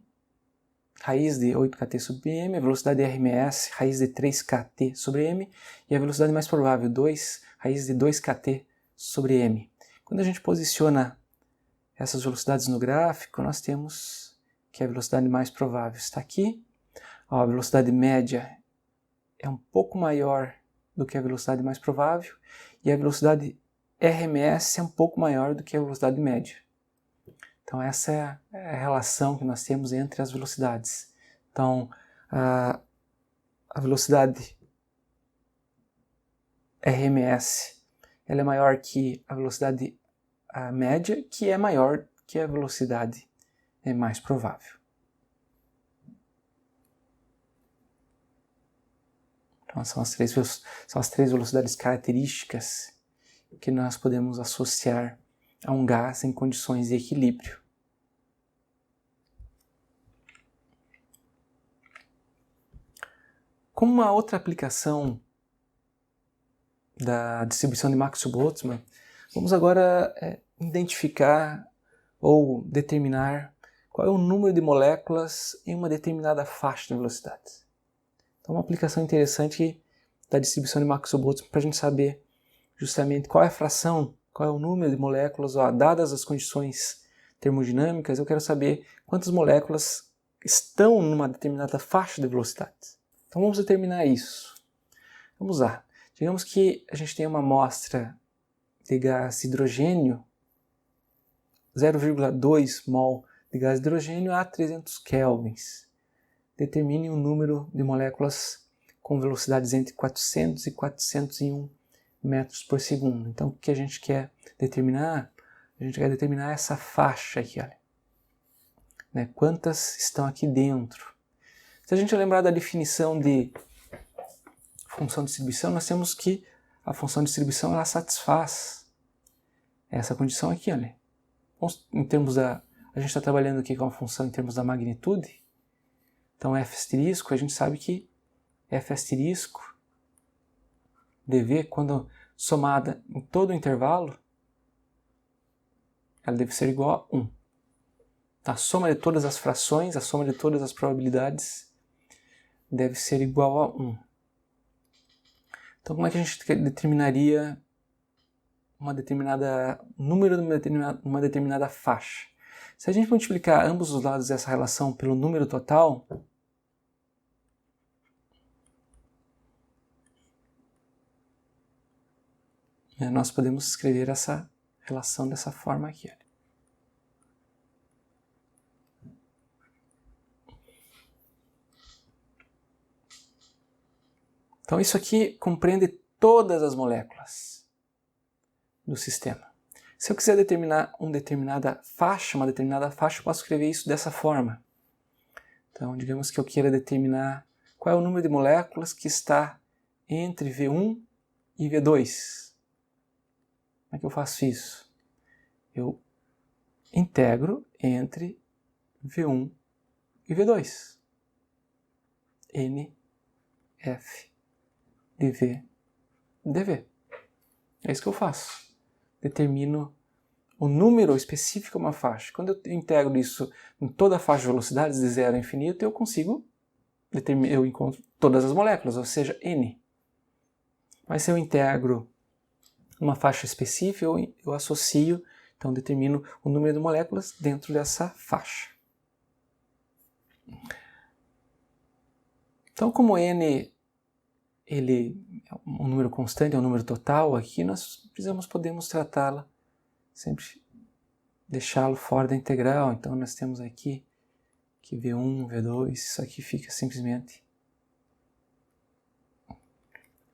raiz de 8kt sobre πm, a velocidade RMS, raiz de 3kt sobre m, e a velocidade mais provável, 2, raiz de 2kt sobre m. Quando a gente posiciona essas velocidades no gráfico, nós temos que a velocidade mais provável está aqui, a velocidade média é um pouco maior do que a velocidade mais provável, e a velocidade RMS é um pouco maior do que a velocidade média. Então essa é a relação que nós temos entre as velocidades. Então a velocidade RMS ela é maior que a velocidade média, que é maior que a velocidade mais provável. Então são as três velocidades características que nós podemos associar a um gás em condições de equilíbrio. Como uma outra aplicação da distribuição de Maxwell-Boltzmann, vamos agora identificar ou determinar qual é o número de moléculas em uma determinada faixa de velocidade. Então uma aplicação interessante da distribuição de Maxwell-Boltzmann para a gente saber justamente qual é a fração, qual é o número de moléculas, dadas as condições termodinâmicas, eu quero saber quantas moléculas estão numa determinada faixa de velocidade. Então vamos determinar isso. Vamos lá. Digamos que a gente tem uma amostra de gás hidrogênio, 0,2 mol de gás hidrogênio a 300 kelvins. Determine o número de moléculas com velocidades entre 400 e 401 metros por segundo. Então, o que a gente quer determinar? A gente quer determinar essa faixa aqui, olha. Né? Quantas estão aqui dentro? Se a gente lembrar da definição de função de distribuição, nós temos que a função de distribuição ela satisfaz essa condição aqui, olha. Em termos da, a gente está trabalhando aqui com a função em termos da magnitude. Então, f asterisco, a gente sabe que f asterisco dv, quando somada em todo o intervalo, ela deve ser igual a 1. A soma de todas as frações, a soma de todas as probabilidades deve ser igual a 1. Então, como é que a gente determinaria uma determinada número numa determinada faixa? Se a gente multiplicar ambos os lados dessa relação pelo número total, nós podemos escrever essa relação dessa forma aqui. Olha. Então isso aqui compreende todas as moléculas do sistema. Se eu quiser determinar uma determinada faixa, eu posso escrever isso dessa forma. Então, digamos que eu queira determinar qual é o número de moléculas que está entre V1 e V2. Como é que eu faço isso? Eu integro entre V1 e V2. N, F, dV, dV. É isso que eu faço. Determino o número específico de uma faixa. Quando eu integro isso em toda a faixa de velocidades de 0 a infinito, eu consigo eu encontro todas as moléculas, ou seja, N. Mas se eu integro uma faixa específica, eu associo, então determino o número de moléculas dentro dessa faixa. Então, como N ele é um número constante, é um número total, aqui nós podemos tratá-la, sempre deixá-lo fora da integral. Então nós temos aqui que V1, V2, isso aqui fica simplesmente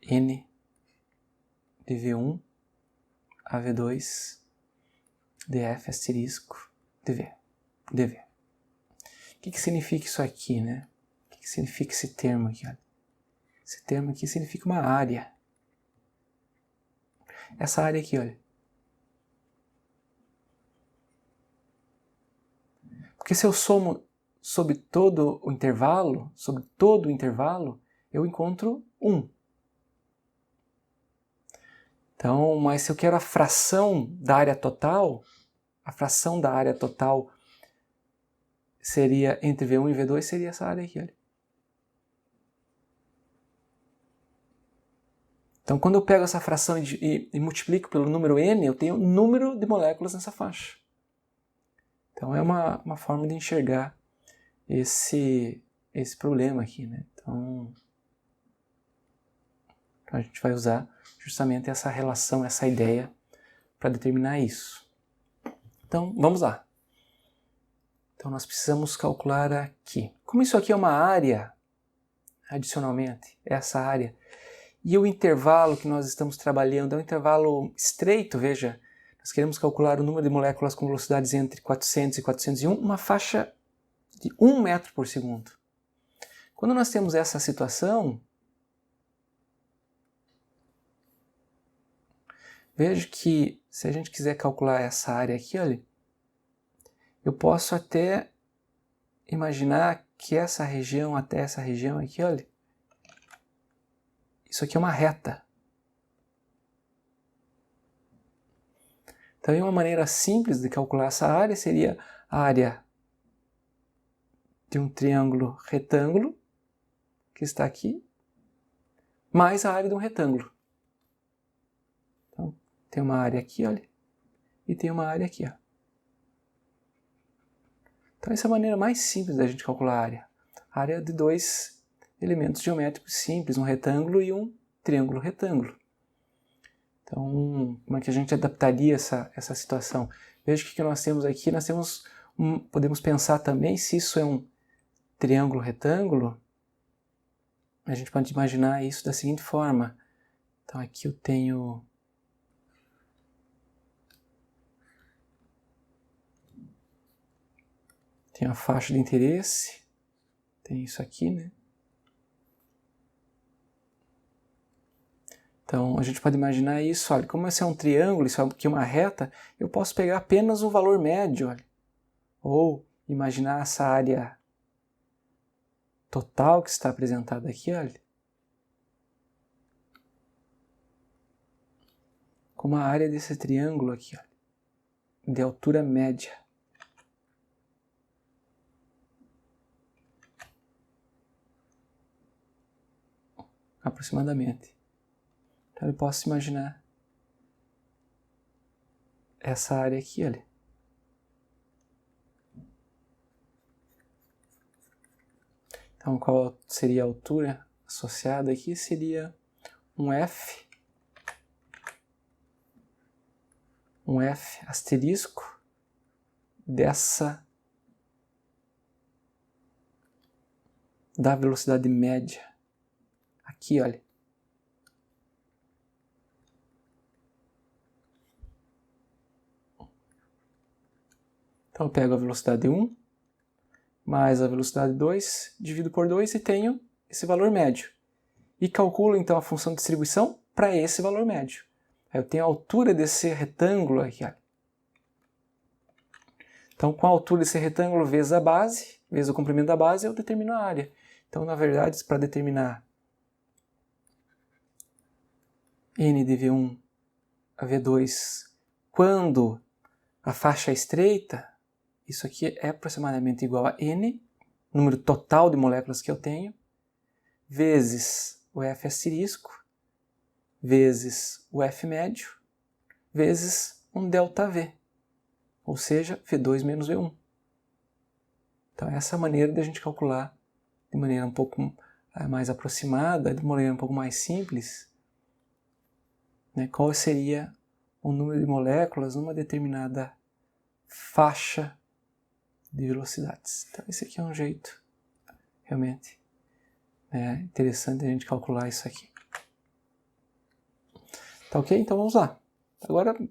N de V1 a V2 dF asterisco dV. dV. O que significa isso aqui, né? O que significa esse termo aqui? Olha? Esse termo aqui significa uma área. Essa área aqui, olha. Porque se eu somo sobre todo o intervalo, eu encontro 1. Então, mas se eu quero a fração da área total, seria entre V1 e V2, seria essa área aqui, olha. Então, quando eu pego essa fração e multiplico pelo número n, eu tenho o número de moléculas nessa faixa. Então, é uma forma de enxergar esse problema aqui, né? Então, a gente vai usar justamente essa relação, essa ideia, para determinar isso. Então, vamos lá. Então, nós precisamos calcular aqui. Como isso aqui é uma área, adicionalmente, essa área, e o intervalo que nós estamos trabalhando é um intervalo estreito, veja, nós queremos calcular o número de moléculas com velocidades entre 400 e 401, uma faixa de 1 metro por segundo. Quando nós temos essa situação, veja que se a gente quiser calcular essa área aqui, olha, eu posso até imaginar que essa região até essa região aqui, olha, isso aqui é uma reta. Então, uma maneira simples de calcular essa área seria a área de um triângulo retângulo, que está aqui, mais a área de um retângulo. Então, tem uma área aqui, olha, e tem uma área aqui, ó. Então, essa é a maneira mais simples da gente calcular a área. A área de dois elementos geométricos simples, um retângulo e um triângulo retângulo. Então, como é que a gente adaptaria essa situação? Veja o que nós temos aqui. Nós temos podemos pensar também, se isso é um triângulo retângulo, a gente pode imaginar isso da seguinte forma. Então aqui eu tenho a faixa de interesse, tem isso aqui, né? Então a gente pode imaginar isso, olha, como esse é um triângulo, isso aqui é uma reta, eu posso pegar apenas o valor médio, olha. Ou imaginar essa área total que está apresentada aqui, olha, como a área desse triângulo aqui, olha, de altura média. Aproximadamente. Então eu posso imaginar essa área aqui, olha. Então qual seria a altura associada aqui? Seria um F asterisco da velocidade média. Aqui, olha. Então eu pego a velocidade 1 mais a velocidade 2, divido por 2 e tenho esse valor médio. E calculo então a função de distribuição para esse valor médio. Aí eu tenho a altura desse retângulo aqui, olha. Então com a altura desse retângulo vezes a base, vezes o comprimento da base, eu determino a área. Então na verdade, para determinar n de V1 a V2 quando a faixa é estreita, isso aqui é aproximadamente igual a n, número total de moléculas que eu tenho, vezes o F asterisco, vezes o F médio, vezes um ΔV, ou seja, V2 menos V1. Então essa é a maneira de a gente calcular de maneira um pouco mais aproximada, de maneira um pouco mais simples, né, qual seria o número de moléculas numa determinada faixa de velocidades. Então esse aqui é um jeito realmente interessante a gente calcular isso aqui. Tá ok? Então vamos lá. Agora o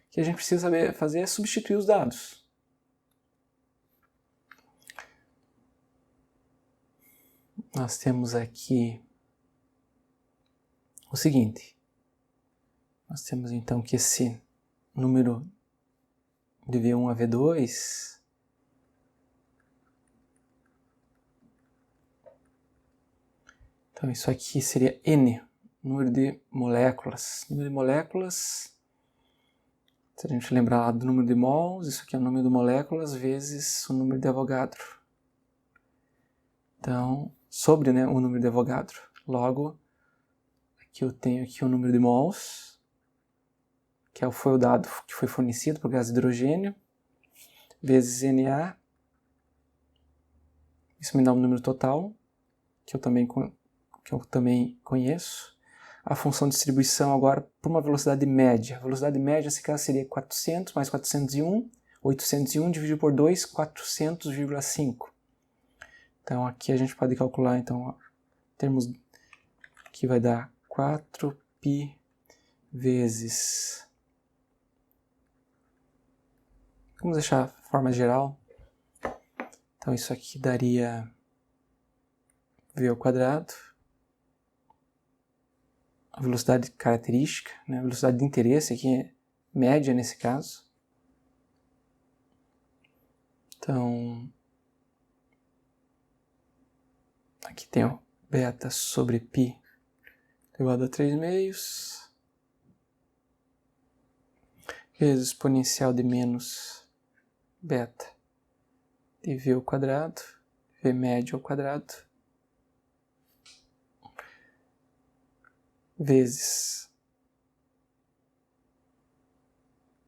que a gente precisa fazer é substituir os dados. Nós temos aqui o seguinte. Nós temos então que esse número de V1 a V2 então isso aqui seria N, número de moléculas. Número de moléculas, se a gente lembrar lá do número de mols, isso aqui é o número de moléculas vezes o número de Avogadro. Então, sobre o número de Avogadro. Logo, aqui eu tenho aqui o número de mols, que foi o dado que foi fornecido para o gás de hidrogênio, vezes Na. Isso me dá um número total, que eu também conheço. A função de distribuição agora por uma velocidade média. A velocidade média, nesse caso, seria 400 mais 401, 801 dividido por 2, 400,5. Então aqui a gente pode calcular, então, termos que vai dar 4π vezes... Vamos deixar a forma geral. Então isso aqui daria v ao quadrado. A velocidade característica, a velocidade de interesse aqui é média nesse caso. Então, aqui tem o beta sobre π elevado a 3 meios, vezes exponencial de menos beta de v ao quadrado, v médio ao quadrado, vezes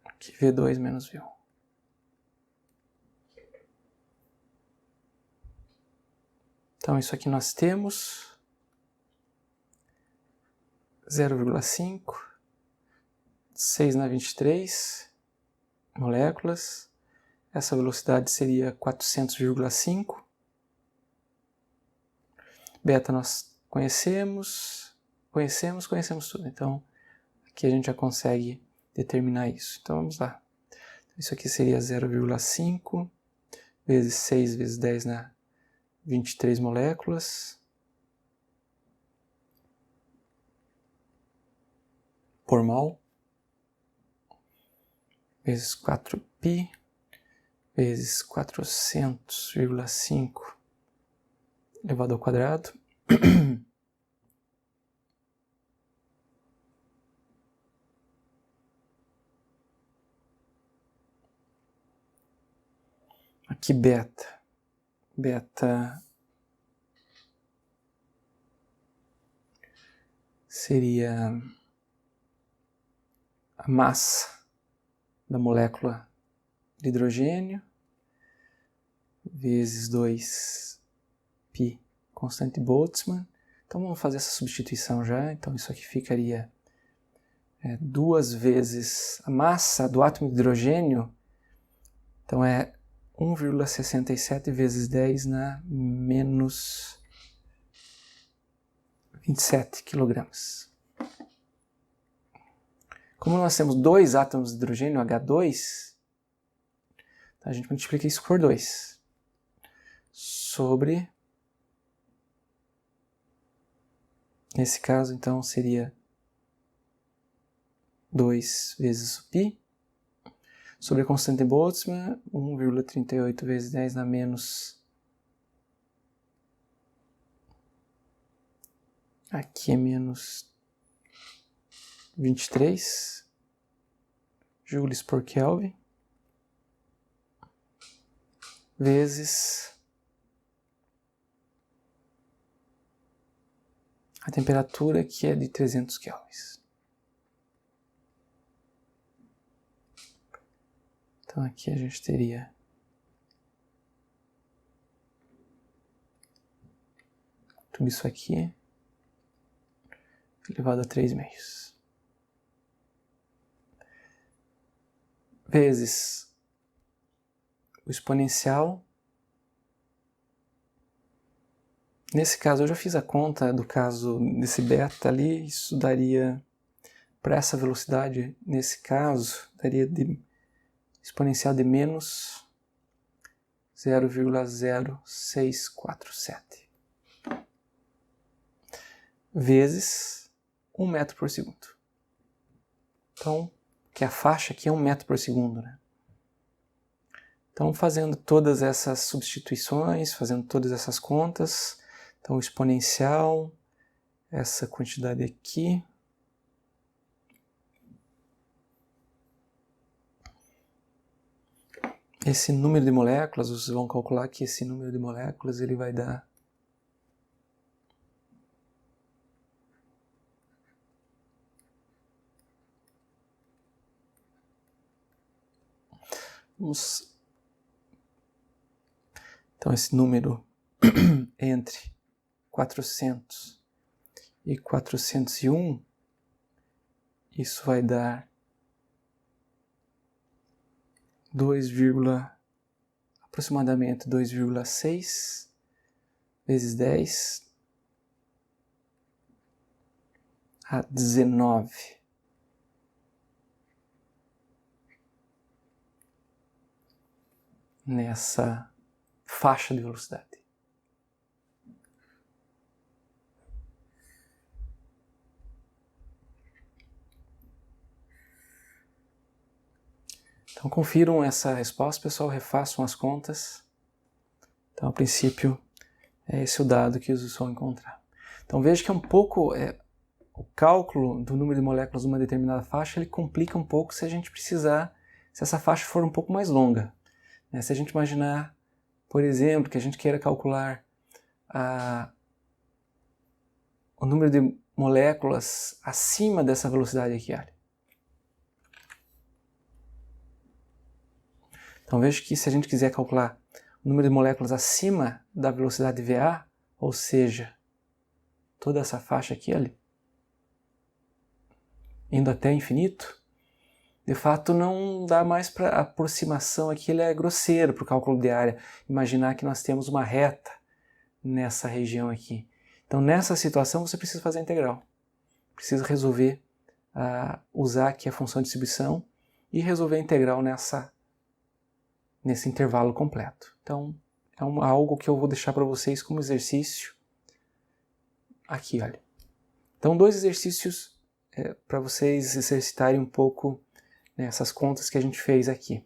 aqui V2 menos V1. Então isso aqui nós temos 0,5, 6 na 23 moléculas. Essa velocidade seria 400,5. Beta nós conhecemos tudo. Então, aqui a gente já consegue determinar isso. Então, vamos lá. Isso aqui seria 0,5 vezes 6 vezes 10 na 23 moléculas por mol, vezes 4π, vezes 400,5 elevado ao quadrado. Aqui beta. Beta seria a massa da molécula de hidrogênio vezes 2π constante de Boltzmann. Então vamos fazer essa substituição já. Então isso aqui ficaria 2 vezes a massa do átomo de hidrogênio. Então é 1,67 vezes 10 na menos 27 quilogramas. Como nós temos 2 átomos de hidrogênio, H2, a gente multiplica isso por 2. Sobre, nesse caso, então, seria 2 vezes o π, sobre a constante de Boltzmann, 1,38 vezes 10 na menos... Aqui é menos 23 joules por Kelvin, vezes a temperatura, que é de 300 kelvins. Então aqui a gente teria tudo isso aqui elevado a 3 meios. Vezes o exponencial. Nesse caso eu já fiz a conta do caso desse beta ali, isso daria, para essa velocidade, nesse caso, daria de exponencial de menos 0,0647 vezes 1 metro por segundo. Então, que a faixa aqui é 1 metro por segundo, né? Então, fazendo todas essas substituições, fazendo todas essas contas, então o exponencial, essa quantidade aqui, esse número de moléculas, vocês vão calcular que esse número de moléculas ele vai dar então esse número entre 400 e 401, isso vai dar aproximadamente 2,6 vezes 10 a 19. Nessa faixa de velocidade. Então confiram essa resposta, pessoal, refaçam as contas. Então, a princípio, é esse o dado que vocês vão encontrar. Então veja que é um pouco, o cálculo do número de moléculas de uma determinada faixa, ele complica um pouco se a gente precisar, se essa faixa for um pouco mais longa. Se a gente imaginar, por exemplo, que a gente queira calcular o número de moléculas acima dessa velocidade aqui, olha. Então veja que se a gente quiser calcular o número de moléculas acima da velocidade VA, ou seja, toda essa faixa aqui, olha, indo até infinito, de fato não dá mais para a aproximação aqui, ele é grosseiro para o cálculo de área. Imaginar que nós temos uma reta nessa região aqui. Então, nessa situação, você precisa fazer a integral. Precisa resolver, usar aqui a função de distribuição e resolver a integral nesse intervalo completo. Então, é algo que eu vou deixar para vocês como exercício. Aqui, olha. Então, 2 exercícios para vocês exercitarem um pouco essas contas que a gente fez aqui.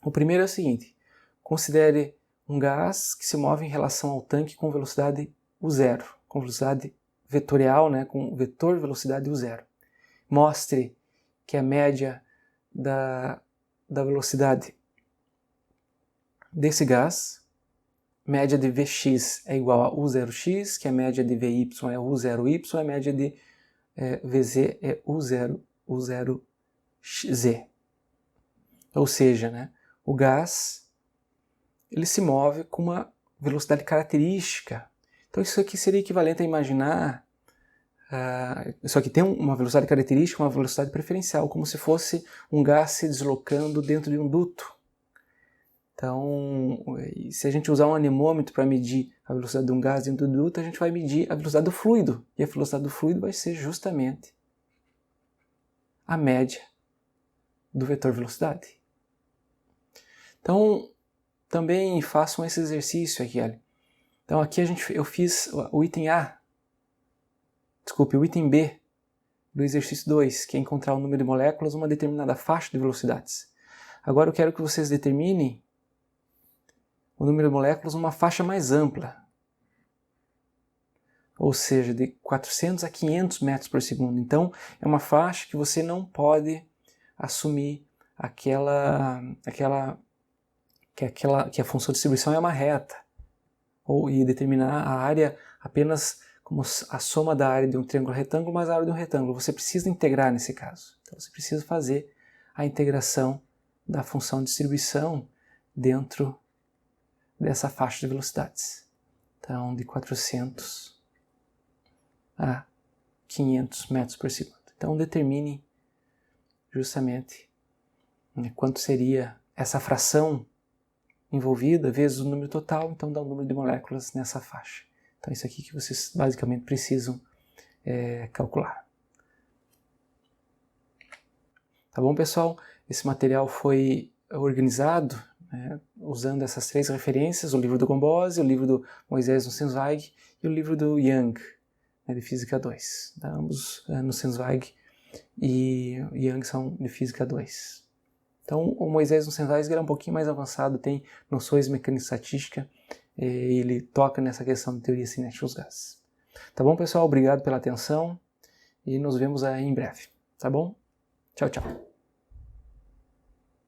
O primeiro é o seguinte: considere um gás que se move em relação ao tanque com velocidade U0, com velocidade vetorial, né, com vetor velocidade U0. Mostre que a média da velocidade desse gás, média de Vx é igual a U0x, que a média de Vy é U0y, a média de Vz é U0z. Ou seja, né, o gás ele se move com uma velocidade característica. Então isso aqui seria equivalente a imaginar, isso aqui tem uma velocidade característica, uma velocidade preferencial, como se fosse um gás se deslocando dentro de um duto. Então, se a gente usar um anemômetro para medir a velocidade de um gás dentro do duto, a gente vai medir a velocidade do fluido. E a velocidade do fluido vai ser justamente a média do vetor velocidade. Então, também façam esse exercício aqui, olha. Então aqui eu fiz o item B do exercício 2, que é encontrar o número de moléculas numa determinada faixa de velocidades. Agora eu quero que vocês determinem o número de moléculas numa faixa mais ampla, ou seja, de 400 a 500 metros por segundo. Então é uma faixa que você não pode assumir que a função de distribuição é uma reta, e determinar a área apenas como a soma da área de um triângulo retângulo mais a área de um retângulo. Você precisa integrar nesse caso. Então você precisa fazer a integração da função de distribuição dentro dessa faixa de velocidades. Então, de 400 a 500 metros por segundo. Então determine justamente quanto seria essa fração envolvida vezes o número total, então dá o número de moléculas nessa faixa. Então isso aqui que vocês basicamente precisam calcular. Tá bom, pessoal? Esse material foi organizado usando essas 3 referências: o livro do Gombosi, o livro do Moisés Nussenzweig e o livro do Young, de Física 2. Ambos Nussenzweig e Young são de Física 2. Então, o Moisés Nussenzweig é um pouquinho mais avançado, tem noções de mecânica estatística, ele toca nessa questão de teoria cinética dos gases. Tá bom, pessoal? Obrigado pela atenção e nos vemos aí em breve. Tá bom? Tchau, tchau.